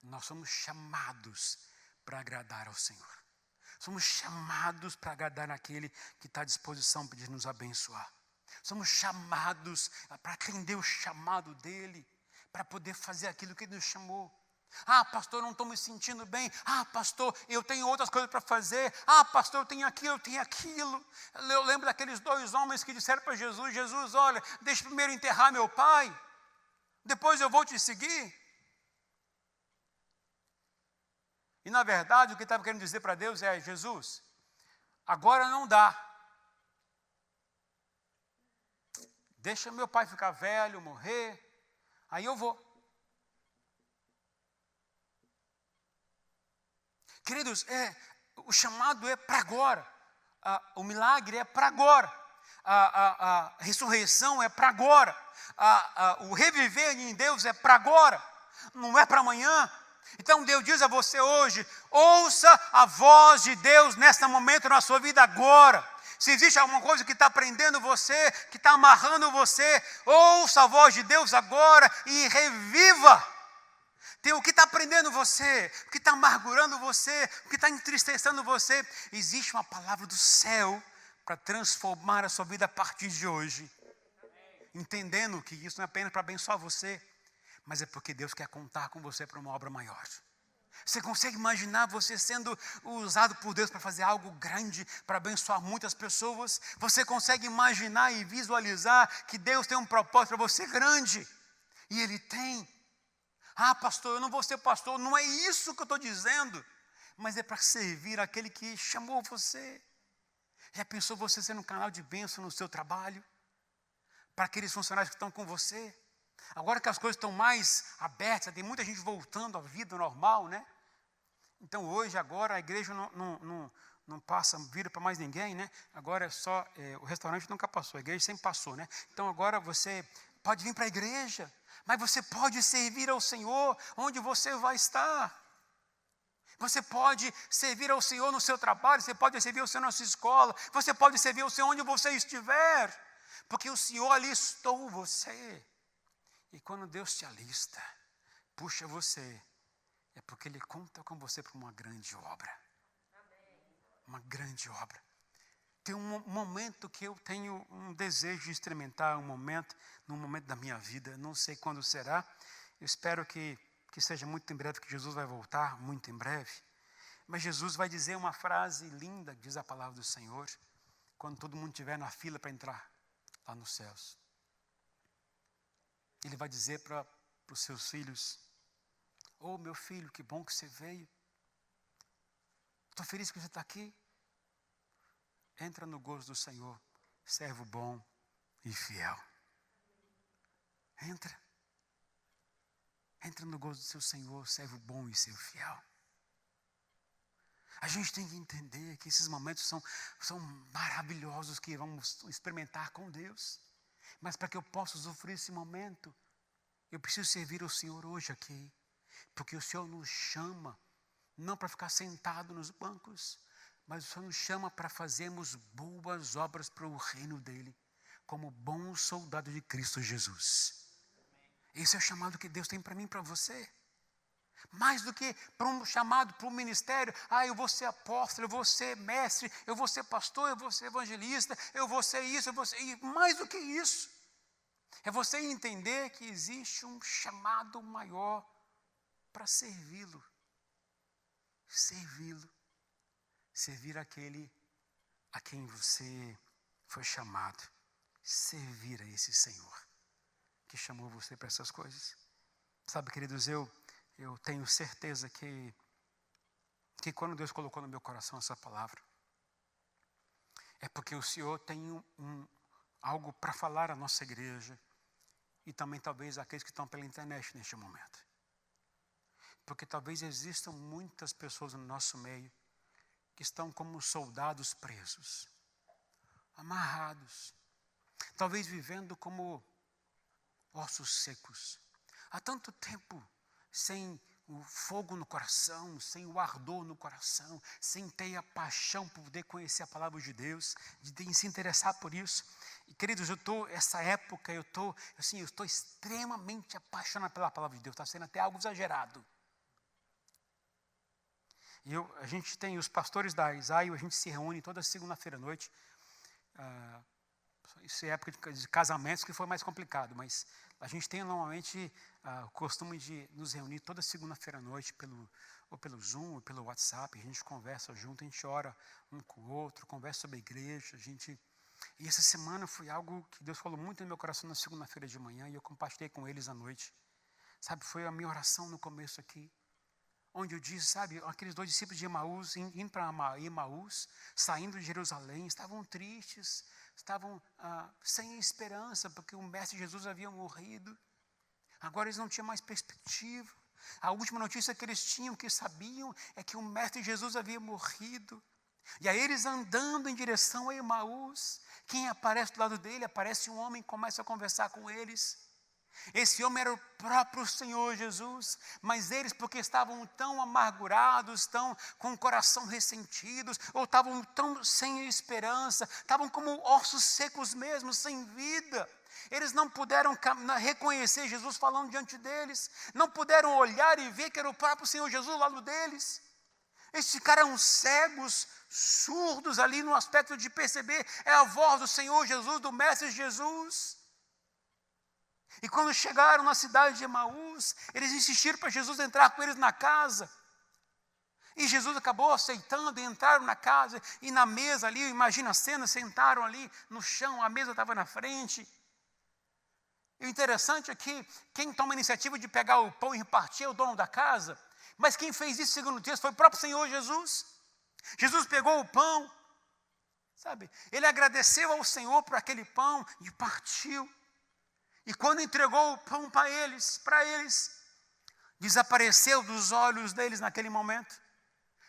Nós somos chamados para agradar ao Senhor. Somos chamados para agradar aquele que está à disposição de nos abençoar. Somos chamados para atender o chamado dele, para poder fazer aquilo que ele nos chamou. Ah, pastor, eu não estou me sentindo bem. Ah, pastor, eu tenho outras coisas para fazer. Ah, pastor, eu tenho aquilo. Eu lembro daqueles 2 homens que disseram para Jesus: Jesus, olha, deixa primeiro enterrar meu pai, depois eu vou te seguir. E na verdade o que estava querendo dizer para Deus é: Jesus, agora não dá. Deixa meu pai ficar velho, morrer, aí eu vou. Queridos, o chamado é para agora. O milagre é para agora. A ressurreição é para agora. O reviver em Deus é para agora. Não é para amanhã. Então Deus diz a você hoje: ouça a voz de Deus nesse momento na sua vida agora. Se existe alguma coisa que está prendendo você, que está amarrando você, ouça a voz de Deus agora e reviva. Tem o que está prendendo você, o que está amargurando você, o que está entristecendo você. Existe uma palavra do céu para transformar a sua vida a partir de hoje. Entendendo que isso não é apenas para abençoar você, mas é porque Deus quer contar com você para uma obra maior. Você consegue imaginar você sendo usado por Deus para fazer algo grande, para abençoar muitas pessoas? Você consegue imaginar e visualizar que Deus tem um propósito para você grande? E Ele tem. Ah, pastor, eu não vou ser pastor. Não é isso que eu estou dizendo. Mas é para servir aquele que chamou você. Já pensou você sendo um canal de bênção no seu trabalho? Para aqueles funcionários que estão com você? Agora que as coisas estão mais abertas, tem muita gente voltando à vida normal, né? Então hoje, agora, a igreja não passa, vira para mais ninguém, né? Agora é só, o restaurante nunca passou, a igreja sempre passou, né? Então agora você pode vir para a igreja, mas você pode servir ao Senhor onde você vai estar. Você pode servir ao Senhor no seu trabalho, você pode servir ao Senhor na sua escola, você pode servir ao Senhor onde você estiver, porque o Senhor alistou você. E quando Deus te alista, puxa você, é porque Ele conta com você para uma grande obra. Uma grande obra. Tem um momento que eu tenho um desejo de experimentar, num momento da minha vida, não sei quando será. Eu espero que seja muito em breve, que Jesus vai voltar, muito em breve. Mas Jesus vai dizer uma frase linda, diz a palavra do Senhor, quando todo mundo estiver na fila para entrar lá nos céus. Ele vai dizer para os seus filhos: oh, meu filho, que bom que você veio. Estou feliz que você está aqui. Entra no gozo do Senhor, servo bom e fiel. Entra no gozo do seu Senhor, servo bom e seu fiel. A gente tem que entender que esses momentos são maravilhosos que vamos experimentar com Deus. Mas para que eu possa usufruir esse momento, eu preciso servir ao Senhor hoje aqui. Porque o Senhor nos chama, não para ficar sentado nos bancos, mas o Senhor nos chama para fazermos boas obras para o reino dEle, como bons soldados de Cristo Jesus. Esse é o chamado que Deus tem para mim e para você. Mais do que para um chamado para um ministério: eu vou ser apóstolo, eu vou ser mestre, eu vou ser pastor, eu vou ser evangelista, eu vou ser isso, eu vou ser... E mais do que isso, é você entender que existe um chamado maior para servi-lo. Servir aquele a quem você foi chamado. Servir a esse Senhor que chamou você para essas coisas. Sabe, queridos, eu tenho certeza que quando Deus colocou no meu coração essa palavra, é porque o Senhor tem algo para falar à nossa igreja e também talvez àqueles que estão pela internet neste momento. Porque talvez existam muitas pessoas no nosso meio que estão como soldados presos, amarrados, talvez vivendo como ossos secos, há tanto tempo sem o fogo no coração, sem o ardor no coração, sem ter a paixão por poder conhecer a palavra de Deus, de se interessar por isso. E, queridos, essa época, eu estou extremamente apaixonado pela palavra de Deus, está sendo até algo exagerado. E a gente tem os pastores da Isaio, a gente se reúne toda segunda-feira à noite. Isso é época de casamentos que foi mais complicado, mas a gente tem normalmente o costume de nos reunir toda segunda-feira à noite, ou pelo Zoom, ou pelo WhatsApp, a gente conversa junto, a gente ora um com o outro, conversa sobre a igreja, E essa semana foi algo que Deus falou muito no meu coração na segunda-feira de manhã, e eu compartilhei com eles à noite. Sabe, foi a minha oração no começo aqui, onde eu disse, sabe, aqueles 2 discípulos de Emaús, indo para Emaús, saindo de Jerusalém, estavam tristes, estavam sem esperança, porque o Mestre Jesus havia morrido. Agora eles não tinham mais perspectiva. A última notícia que eles tinham, que sabiam, é que o Mestre Jesus havia morrido. E aí eles andando em direção a Emaús, quem aparece do lado dele? Aparece um homem, começa a conversar com eles. Esse homem era o próprio Senhor Jesus, mas eles, porque estavam tão amargurados, tão com o coração ressentidos, ou estavam tão sem esperança, estavam como ossos secos mesmo, sem vida. Eles não puderam reconhecer Jesus falando diante deles, não puderam olhar e ver que era o próprio Senhor Jesus ao lado deles. Eles ficaram cegos, surdos ali no aspecto de perceber, é a voz do Senhor Jesus, do Mestre Jesus. E quando chegaram na cidade de Emaús, eles insistiram para Jesus entrar com eles na casa. E Jesus acabou aceitando, e entraram na casa, e na mesa ali, imagina a cena, sentaram ali no chão, a mesa estava na frente. E o interessante é que quem toma a iniciativa de pegar o pão e repartir é o dono da casa, mas quem fez isso, segundo o texto, foi o próprio Senhor Jesus. Jesus pegou o pão, sabe, ele agradeceu ao Senhor por aquele pão e partiu. E quando entregou o pão para eles, desapareceu dos olhos deles naquele momento.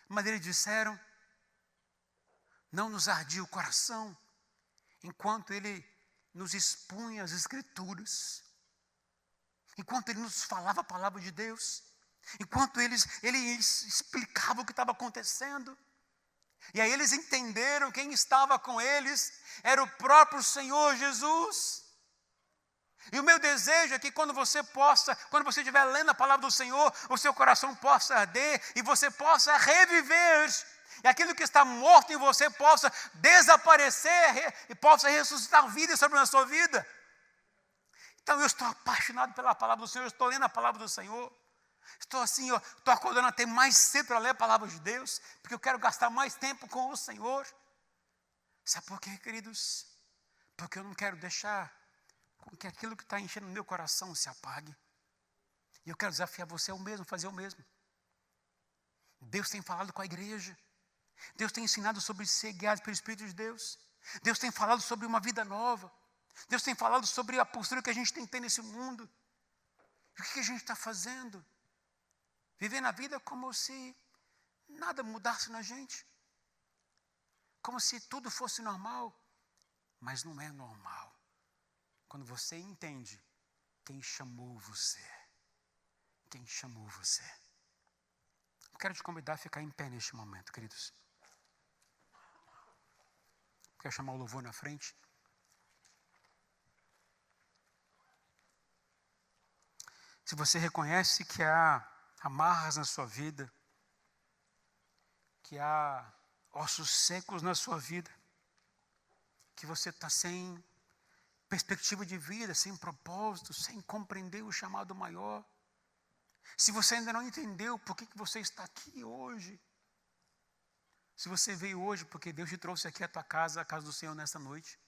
Mas eles disseram, não nos ardia o coração, enquanto ele nos expunha as Escrituras, enquanto ele nos falava a palavra de Deus, enquanto ele explicava o que estava acontecendo. E aí eles entenderam quem estava com eles, era o próprio Senhor Jesus. E o meu desejo é que quando você estiver lendo a palavra do Senhor, o seu coração possa arder e você possa reviver. E aquilo que está morto em você possa desaparecer e possa ressuscitar vida sobre a sua vida. Então eu estou apaixonado pela palavra do Senhor, eu estou lendo a palavra do Senhor. Estou assim, estou acordando até mais cedo para ler a palavra de Deus, porque eu quero gastar mais tempo com o Senhor. Sabe por quê, queridos? Porque eu não quero deixar com que aquilo que está enchendo o meu coração se apague. E eu quero desafiar você ao mesmo, fazer o mesmo. Deus tem falado com a igreja. Deus tem ensinado sobre ser guiado pelo Espírito de Deus. Deus tem falado sobre uma vida nova. Deus tem falado sobre a postura que a gente tem que ter nesse mundo. E o que a gente está fazendo? Vivendo a vida como se nada mudasse na gente. Como se tudo fosse normal. Mas não é normal. Quando você entende quem chamou você. Quem chamou você. Eu quero te convidar a ficar em pé neste momento, queridos. Quero chamar o louvor na frente. Se você reconhece que há amarras na sua vida, que há ossos secos na sua vida, que você está sem perspectiva de vida, sem propósito, sem compreender o chamado maior. Se você ainda não entendeu por que você está aqui hoje, se você veio hoje porque Deus te trouxe aqui à tua casa, a casa do Senhor nesta noite,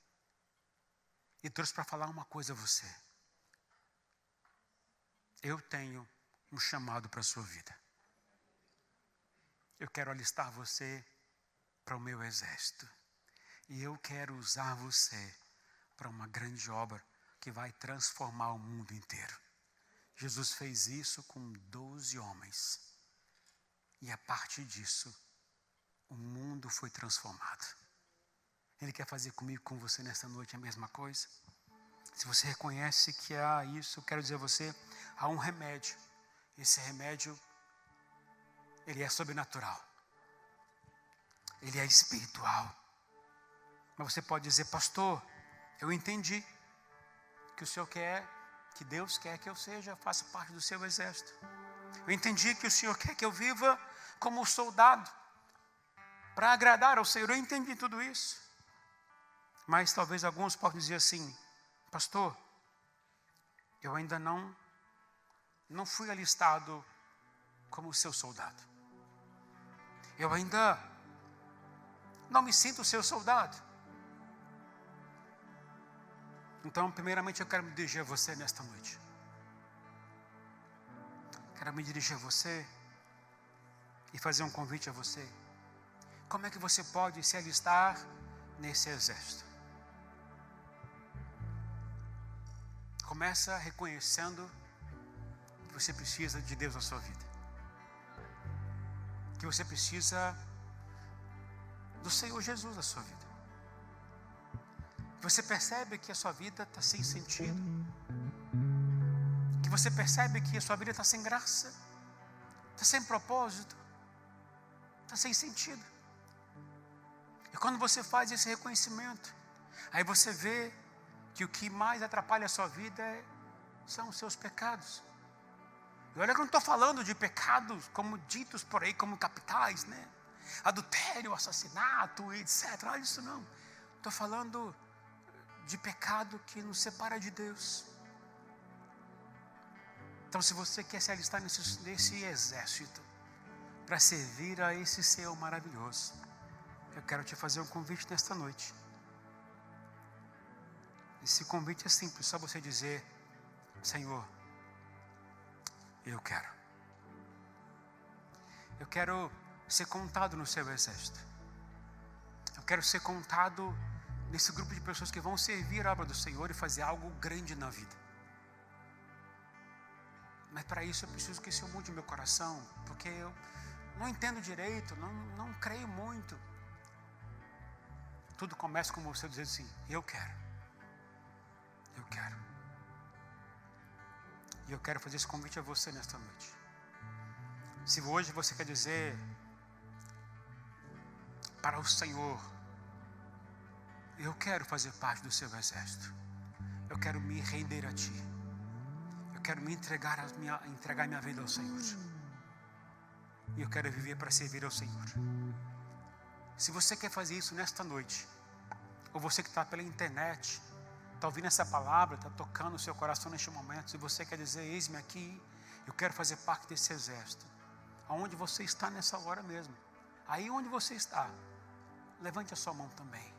e trouxe para falar uma coisa a você. Eu tenho um chamado para a sua vida. Eu quero alistar você para o meu exército. E eu quero usar você para uma grande obra que vai transformar o mundo inteiro. Jesus fez isso com 12 homens. E a partir disso, o mundo foi transformado. Ele quer fazer comigo, com você nessa noite a mesma coisa? Se você reconhece que há isso, eu quero dizer a você, há um remédio. Esse remédio ele é sobrenatural. Ele é espiritual. Mas você pode dizer, pastor, eu entendi que o Senhor quer, que Deus quer que eu faça parte do seu exército. Eu entendi que o Senhor quer que eu viva como um soldado, para agradar ao Senhor. Eu entendi tudo isso. Mas talvez alguns possam dizer assim, pastor, eu ainda não fui alistado como seu soldado. Eu ainda não me sinto seu soldado. Então, primeiramente, eu quero me dirigir a você nesta noite. Quero me dirigir a você e fazer um convite a você. Como é que você pode se alistar nesse exército? Começa reconhecendo que você precisa de Deus na sua vida. Que você precisa do Senhor Jesus na sua vida. Você percebe que a sua vida está sem sentido. Que você percebe que a sua vida está sem graça. Está sem propósito. Está sem sentido. E quando você faz esse reconhecimento, aí você vê que o que mais atrapalha a sua vida são os seus pecados. E olha que eu não estou falando de pecados como ditos por aí como capitais, né? Adultério, assassinato, etc. Olha isso não. Estou falando de pecado que nos separa de Deus. Então, se você quer se alistar nesse exército para servir a esse Senhor maravilhoso, eu quero te fazer um convite nesta noite. Esse convite é simples, só você dizer, Senhor, eu quero. Eu quero ser contado no seu exército. Eu quero ser contado nesse grupo de pessoas que vão servir a obra do Senhor e fazer algo grande na vida. Mas para isso eu preciso que isso mude meu coração, porque eu não entendo direito, não creio muito. Tudo começa com você dizer assim, eu quero. Eu quero. E eu quero fazer esse convite a você nesta noite. Se hoje você quer dizer para o Senhor, eu quero fazer parte do seu exército. Eu quero me render a Ti. Eu quero me entregar minha vida ao Senhor. E eu quero viver para servir ao Senhor. Se você quer fazer isso nesta noite, ou você que está pela internet, está ouvindo essa palavra, está tocando o seu coração neste momento, se você quer dizer, eis-me aqui, eu quero fazer parte desse exército. Aonde você está nessa hora mesmo, aí onde você está, levante a sua mão também.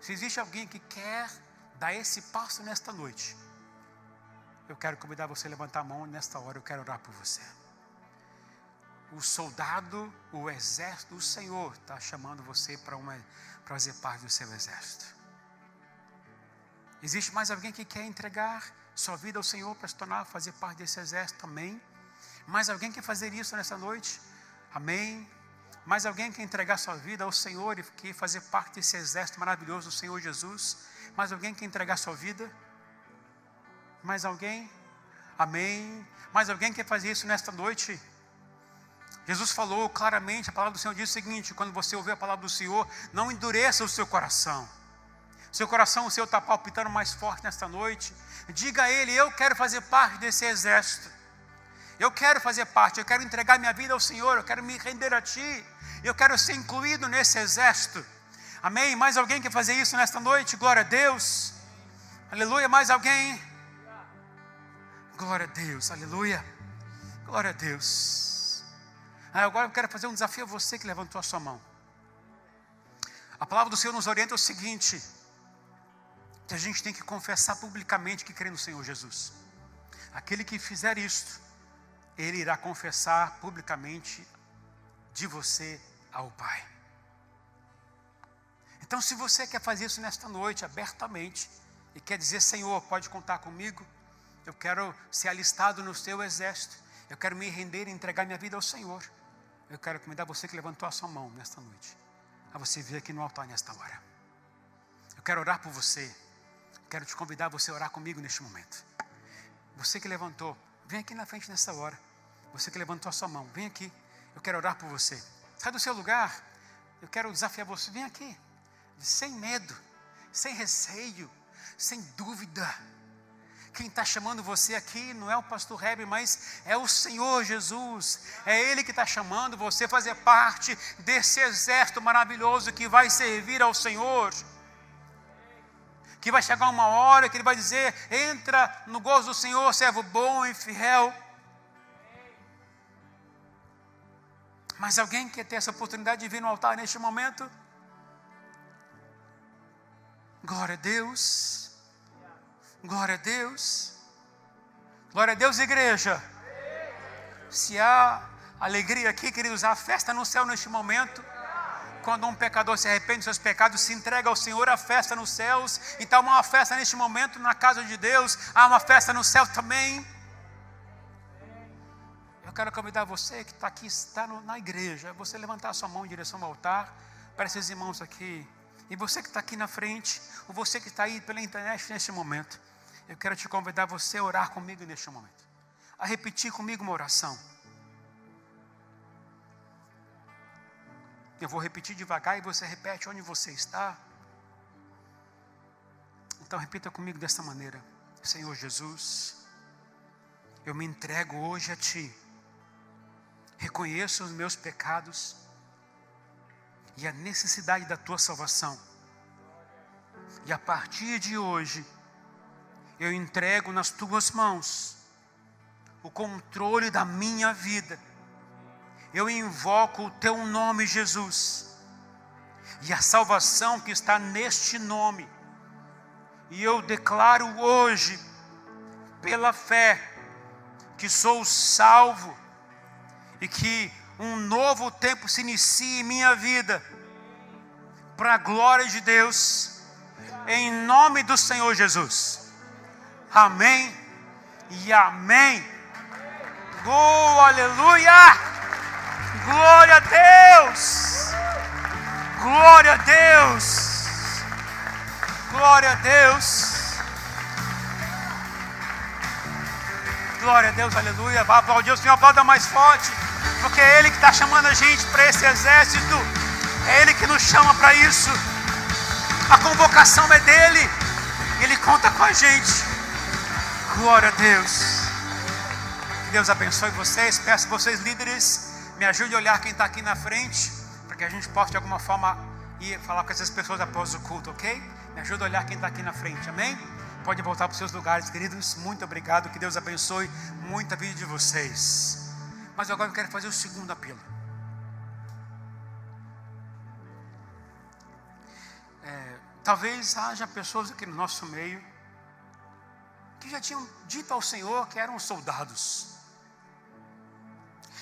Se existe alguém que quer dar esse passo nesta noite, eu quero convidar você a levantar a mão nesta hora, eu quero orar por você. O soldado, o exército, o Senhor está chamando você para fazer parte do seu exército. Existe mais alguém que quer entregar sua vida ao Senhor para se tornar, fazer parte desse exército? Amém. Mais alguém quer fazer isso nessa noite? Amém. Mais alguém quer entregar sua vida ao Senhor e quer fazer parte desse exército maravilhoso do Senhor Jesus? Mais alguém quer entregar sua vida? Mais alguém? Amém. Mais alguém quer fazer isso nesta noite? Jesus falou claramente, a palavra do Senhor diz o seguinte, quando você ouvir a palavra do Senhor, não endureça o seu coração. Seu coração, o seu está palpitando mais forte nesta noite. Diga a Ele, eu quero fazer parte desse exército. Eu quero fazer parte, eu quero entregar minha vida ao Senhor, eu quero me render a Ti. Eu quero ser incluído nesse exército. Amém? Mais alguém quer fazer isso nesta noite? Glória a Deus. Aleluia. Mais alguém? Glória a Deus. Aleluia. Glória a Deus. Agora eu quero fazer um desafio a você que levantou a sua mão. A palavra do Senhor nos orienta o seguinte, que a gente tem que confessar publicamente que crê no Senhor Jesus. Aquele que fizer isto, ele irá confessar publicamente de você ao Pai. Então, se você quer fazer isso nesta noite, abertamente, e quer dizer, Senhor, pode contar comigo, eu quero ser alistado no seu exército, eu quero me render e entregar minha vida ao Senhor, eu quero convidar você que levantou a sua mão nesta noite, a você vir aqui no altar nesta hora. Eu quero orar por você, quero te convidar a você orar comigo neste momento. Você que levantou, vem aqui na frente nessa hora. Você que levantou a sua mão, vem aqui. Eu quero orar por você. Sai do seu lugar. Eu quero desafiar você. Vem aqui. Sem medo, sem receio, sem dúvida. Quem está chamando você aqui não é o pastor Heber, mas é o Senhor Jesus. É Ele que está chamando você a fazer parte desse exército maravilhoso que vai servir ao Senhor. Que vai chegar uma hora que Ele vai dizer: entra no gozo do Senhor, servo bom e fiel. Mas alguém quer ter essa oportunidade de vir no altar neste momento? Glória a Deus. Glória a Deus. Glória a Deus, igreja. Se há alegria aqui, queridos, há festa no céu neste momento. Quando um pecador se arrepende dos seus pecados, se entrega ao Senhor, há festa nos céus. Então há uma festa neste momento na casa de Deus. Há uma festa no céu também. Eu quero convidar você que está aqui, está na igreja, você levantar a sua mão em direção ao altar, para esses irmãos aqui. E você que está aqui na frente, ou você que está aí pela internet neste momento, eu quero te convidar você a orar comigo neste momento, a repetir comigo uma oração. Eu vou repetir devagar e você repete onde você está. Então repita comigo desta maneira: Senhor Jesus, eu me entrego hoje a Ti. Reconheço os meus pecados e a necessidade da Tua salvação. E a partir de hoje, eu entrego nas Tuas mãos o controle da minha vida. Eu invoco o Teu nome, Jesus, e a salvação que está neste nome. E eu declaro hoje, pela fé, que sou salvo e que um novo tempo se inicia em minha vida, para a glória de Deus, em nome do Senhor Jesus. Amém e amém. Oh, aleluia! Glória a Deus! Glória a Deus! Glória a Deus! Glória a Deus, aleluia! Vá aplaudir o Senhor, aplauda mais forte, porque é Ele que está chamando a gente para esse exército, é Ele que nos chama para isso. A convocação é dEle, Ele conta com a gente. Glória a Deus! Que Deus abençoe vocês. Peço a vocês, líderes, me ajude a olhar quem está aqui na frente, para que a gente possa de alguma forma ir falar com essas pessoas após o culto, ok? Me ajude a olhar quem está aqui na frente, amém? Pode voltar para os seus lugares, queridos. Muito obrigado, que Deus abençoe muito a vida de vocês. Mas agora eu quero fazer o segundo apelo. Talvez haja pessoas aqui no nosso meio que já tinham dito ao Senhor que eram soldados,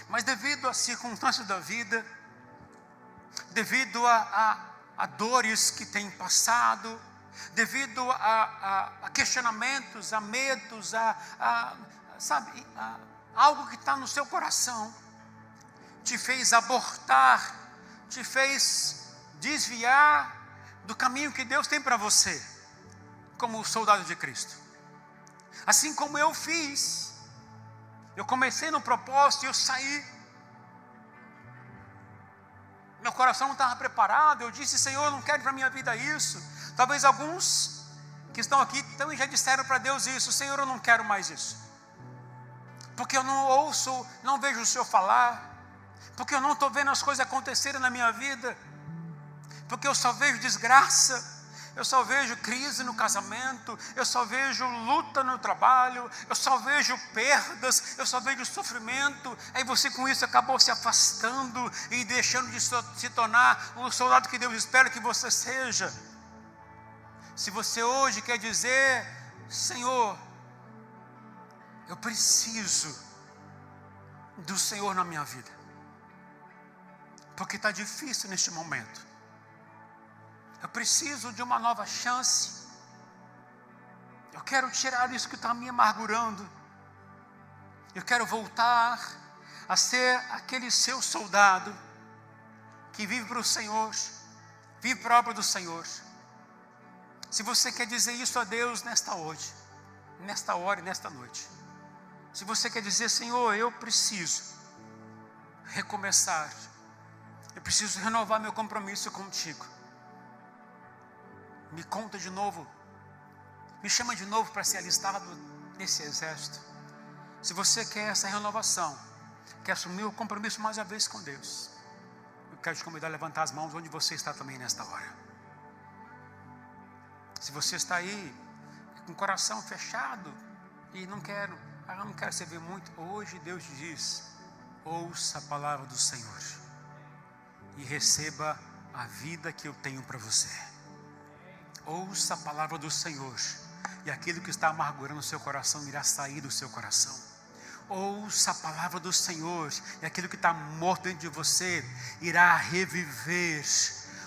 mas devido às circunstâncias da vida, devido a dores que têm passado, devido a questionamentos, a medos, algo que está no seu coração, te fez abortar, te fez desviar do caminho que Deus tem para você, como soldado de Cristo. Assim como eu fiz. Eu comecei no propósito e eu saí. Meu coração não estava preparado. Eu disse: Senhor, eu não quero para a minha vida isso. Talvez alguns que estão aqui também já disseram para Deus isso: Senhor, eu não quero mais isso. Porque eu não ouço, não vejo o Senhor falar. Porque eu não estou vendo as coisas acontecerem na minha vida. Porque eu só vejo desgraça. Eu só vejo crise no casamento, eu só vejo luta no trabalho, eu só vejo perdas, eu só vejo sofrimento. Aí você com isso acabou se afastando e deixando de se tornar o soldado que Deus espera que você seja. Se você hoje quer dizer: Senhor, eu preciso do Senhor na minha vida, porque está difícil neste momento. Eu preciso de uma nova chance. Eu quero tirar isso que está me amargurando. Eu quero voltar a ser aquele seu soldado que vive para o Senhor, vive para a obra do Senhor. Se você quer dizer isso a Deus nesta hora e nesta noite, Se você quer dizer: Senhor, eu preciso recomeçar, eu preciso renovar meu compromisso contigo, me conta de novo, me chama de novo para ser alistado nesse exército. Se você quer essa renovação, quer assumir o compromisso mais uma vez com Deus, eu quero te convidar a levantar as mãos onde você está também nesta hora. Se você está aí com o coração fechado e não quero servir muito, hoje Deus te diz: ouça a palavra do Senhor e receba a vida que eu tenho para você. Ouça a palavra do Senhor e aquilo que está amargurando o seu coração irá sair do seu coração. Ouça a palavra do Senhor e aquilo que está morto dentro de você irá reviver.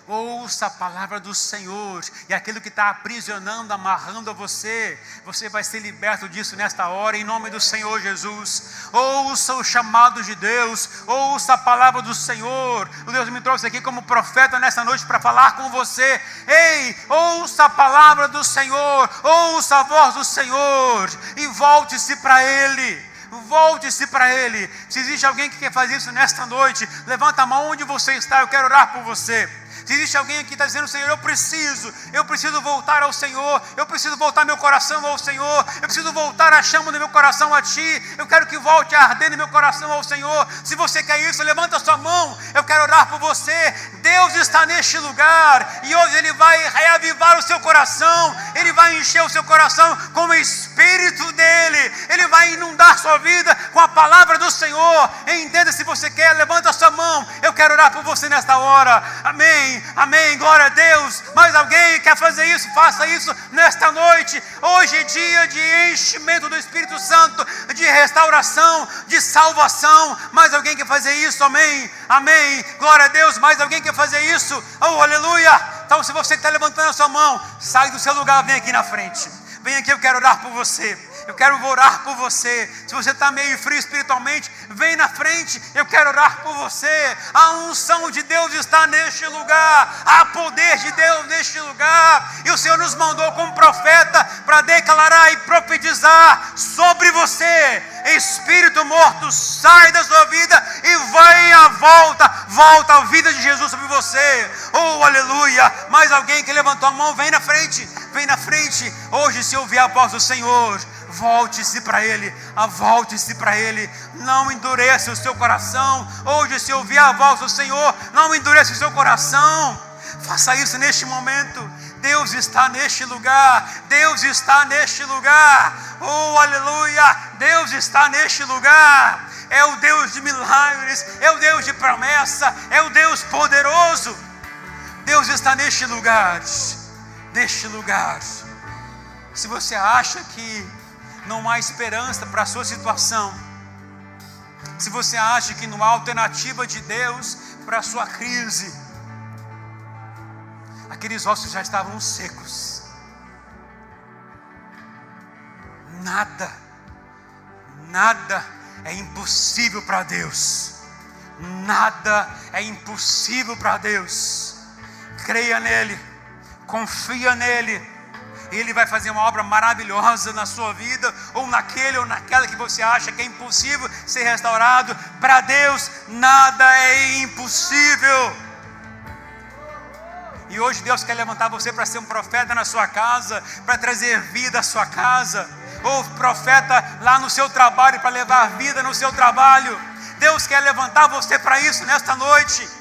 Ouça a palavra do Senhor e aquilo que está aprisionando, amarrando a você, você vai ser liberto disso nesta hora, em nome do Senhor Jesus. Ouça o chamado de Deus, ouça a palavra do Senhor. O Deus me trouxe aqui como profeta nesta noite para falar com você. Ei, ouça a palavra do Senhor, ouça a voz do Senhor e volte-se para Ele. Volte-se para Ele. Se existe alguém que quer fazer isso nesta noite, levanta a mão onde você está, eu quero orar por você. Se existe alguém aqui que está dizendo: Senhor, eu preciso voltar ao Senhor, eu preciso voltar meu coração ao Senhor, eu preciso voltar a chama do meu coração a Ti, eu quero que volte a arder no meu coração ao Senhor. Se você quer isso, levanta a sua mão, eu quero orar por você. Deus está neste lugar e hoje Ele vai reavivar o seu coração, Ele vai encher o seu coração com o Espírito dEle, Ele vai inundar sua vida com a palavra do Senhor. Entenda, se você quer, levanta a sua mão, eu quero orar por você nesta hora. Amém. Amém, glória a Deus. Mais alguém quer fazer isso? Faça isso nesta noite. Hoje é dia de enchimento do Espírito Santo, de restauração, de salvação. Mais alguém quer fazer isso? Amém, amém, glória a Deus. Mais alguém quer fazer isso? Oh, aleluia. Então, se você está levantando a sua mão, sai do seu lugar, vem aqui na frente. Vem aqui, eu quero orar por você. Eu quero orar por você. Se você está meio frio espiritualmente, vem na frente, eu quero orar por você. A unção de Deus está neste lugar, há poder de Deus neste lugar, e o Senhor nos mandou como profeta para declarar e profetizar sobre você. Espírito morto, sai da sua vida e vai à volta a vida de Jesus sobre você. Oh, aleluia. Mais alguém que levantou a mão, vem na frente, vem na frente. Hoje, se ouvir a voz do Senhor, volte-se para Ele, volte-se para Ele, não endureça o seu coração. Hoje, se ouvir a voz do Senhor, não endureça o seu coração. Faça isso neste momento. Deus está neste lugar, Deus está neste lugar. Oh, aleluia, Deus está neste lugar. É o Deus de milagres, é o Deus de promessa, é o Deus poderoso. Deus está neste lugar, neste lugar. Se você acha que não há esperança para a sua situação, se você acha que não há alternativa de Deus para a sua crise, aqueles ossos já estavam secos. Nada é impossível para Deus. Nada é impossível para Deus. Creia nele, confia nele. Ele vai fazer uma obra maravilhosa na sua vida, ou naquele ou naquela que você acha que é impossível ser restaurado. Para Deus nada é impossível. E hoje Deus quer levantar você para ser um profeta na sua casa, para trazer vida à sua casa, ou profeta lá no seu trabalho, para levar vida no seu trabalho. Deus quer levantar você para isso nesta noite.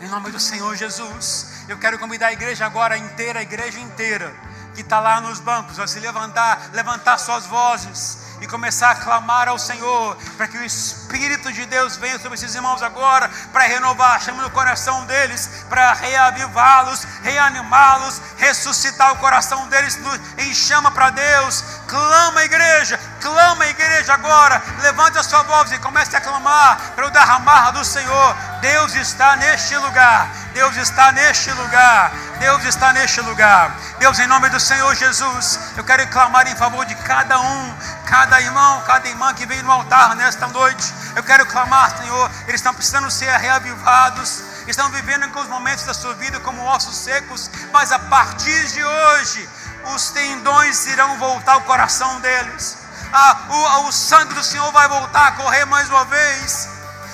Em nome do Senhor Jesus, eu quero convidar a igreja agora inteira, a igreja inteira, que está lá nos bancos, a se levantar suas vozes e começar a clamar ao Senhor, para que o Espírito de Deus venha sobre esses irmãos agora, para renovar a chama no coração deles, para reavivá-los, reanimá-los, ressuscitar o coração deles em chama para Deus. Clama a igreja agora, levante a sua voz e comece a clamar para o derramar do Senhor. Deus está neste lugar, Deus está neste lugar, Deus está neste lugar. Deus, em nome do Senhor Jesus, eu quero clamar em favor de cada um, cada irmão, cada irmã que vem no altar nesta noite. Eu quero clamar, Senhor, eles estão precisando ser reavivados, estão vivendo em alguns momentos da sua vida como ossos secos, mas a partir de hoje, os tendões irão voltar ao coração deles, o sangue do Senhor vai voltar a correr mais uma vez.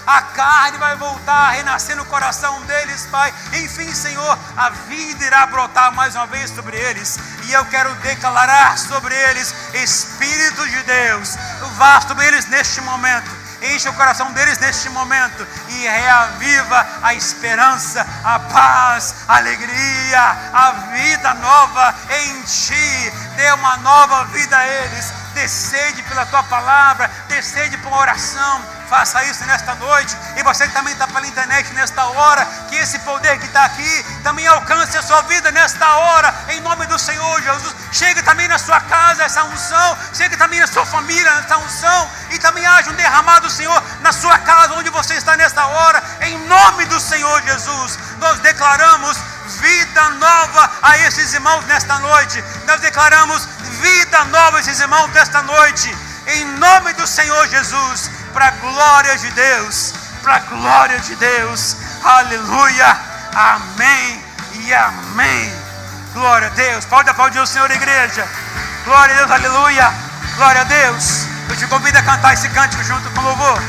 A carne vai voltar a renascer no coração deles, Pai. Enfim, Senhor, a vida irá brotar mais uma vez sobre eles. E eu quero declarar sobre eles, Espírito de Deus, vá sobre eles neste momento. Enche o coração deles neste momento e reaviva a esperança, a paz, a alegria, a vida nova em Ti. Dê uma nova vida a eles. Decide pela Tua palavra, decide por uma oração. Faça isso nesta noite. E você que também está pela internet nesta hora, que esse poder que está aqui também alcance a sua vida nesta hora, em nome do Senhor Jesus. Chegue também na sua casa essa unção, chegue também na sua família essa unção, e também haja um derramado do Senhor na sua casa, onde você está nesta hora, em nome do Senhor Jesus. Nós declaramos vida nova a esses irmãos nesta noite. Nós declaramos vida nova a esses irmãos nesta noite, em nome do Senhor Jesus, para a glória de Deus, para a glória de Deus. Aleluia, amém e amém. Glória a Deus. Pode aplaudir o Senhor, igreja. Glória a Deus, aleluia, glória a Deus. Eu te convido a cantar esse cântico junto com o louvor.